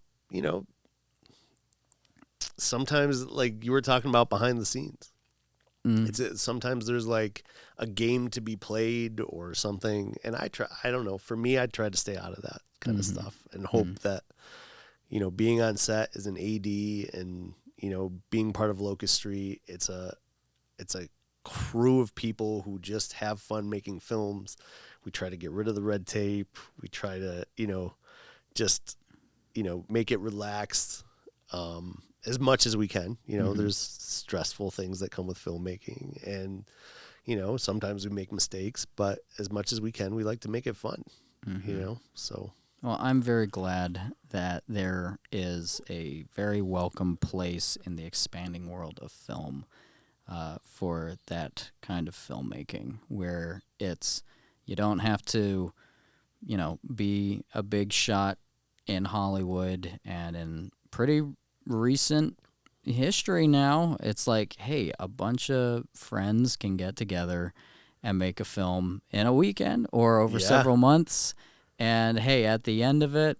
sometimes, like you were talking about behind the scenes, sometimes there's like a game to be played or something. And I don't know, for me, I try to stay out of that kind of stuff and hope that, being on set as an AD and, being part of Locust Street, it's a crew of people who just have fun making films. We try to get rid of the red tape. We try to, make it relaxed as much as we can. There's stressful things that come with filmmaking, and Sometimes we make mistakes, but as much as we can, we like to make it fun, so. Well, I'm very glad that there is a very welcome place in the expanding world of film for that kind of filmmaking, where you don't have to, be a big shot in Hollywood. And in pretty recent history now, it's like, hey, a bunch of friends can get together and make a film in a weekend or over several months. And hey, at the end of it,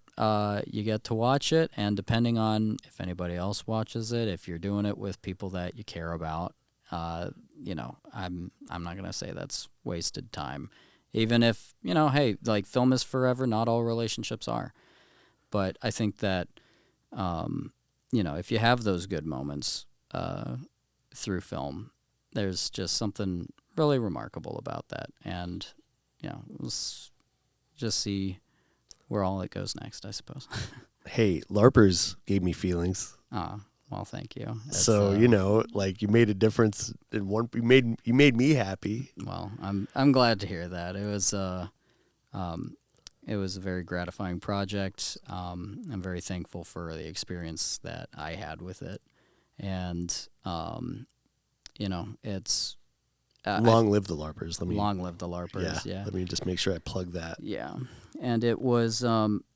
you get to watch it, and depending on if anybody else watches it, if you're doing it with people that you care about, I'm not gonna say that's wasted time, even if hey, like, film is forever. Not all relationships are, but I think that if you have those good moments through film, there's just something really remarkable about that, and let's just see where all it goes next, I suppose. Hey, LARPers gave me feelings. Well, thank you. So you made a difference in one. You made me happy. Well, I'm glad to hear that. It was a very gratifying project. I'm very thankful for the experience that I had with it, and it's. Long live the LARPers. Long live the LARPers, yeah. Let me just make sure I plug that. Yeah. And it was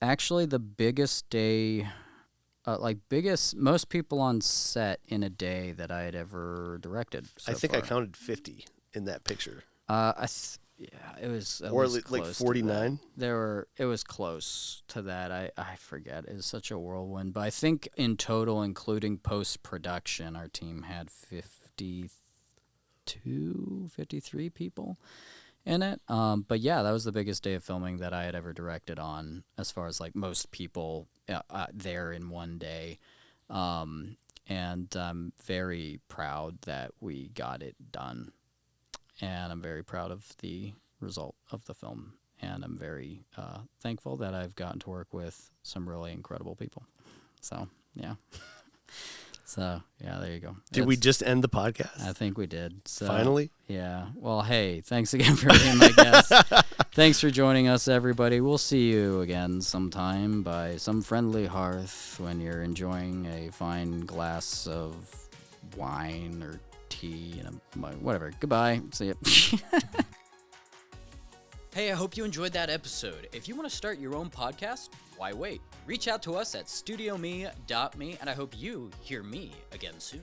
actually the biggest day, most people on set in a day that I had ever directed so I think far. I counted 50 in that picture. It was at or least like close 49. It was close to that. I forget. It was such a whirlwind. But I think in total, including post-production, our team had 53 people in it. But yeah, that was the biggest day of filming that I had ever directed on, as far as like most people there in one day. And I'm very proud that we got it done. And I'm very proud of the result of the film. And I'm very thankful that I've gotten to work with some really incredible people. So, yeah. So, yeah, there you go. Did we just end the podcast? I think we did. So, finally? Yeah. Well, hey, thanks again for being my guest. Thanks for joining us, everybody. We'll see you again sometime by some friendly hearth when you're enjoying a fine glass of wine or tea and whatever. Goodbye. See ya. Hey, I hope you enjoyed that episode. If you want to start your own podcast, why wait? Reach out to us at StudioME.me, and I hope you hear me again soon.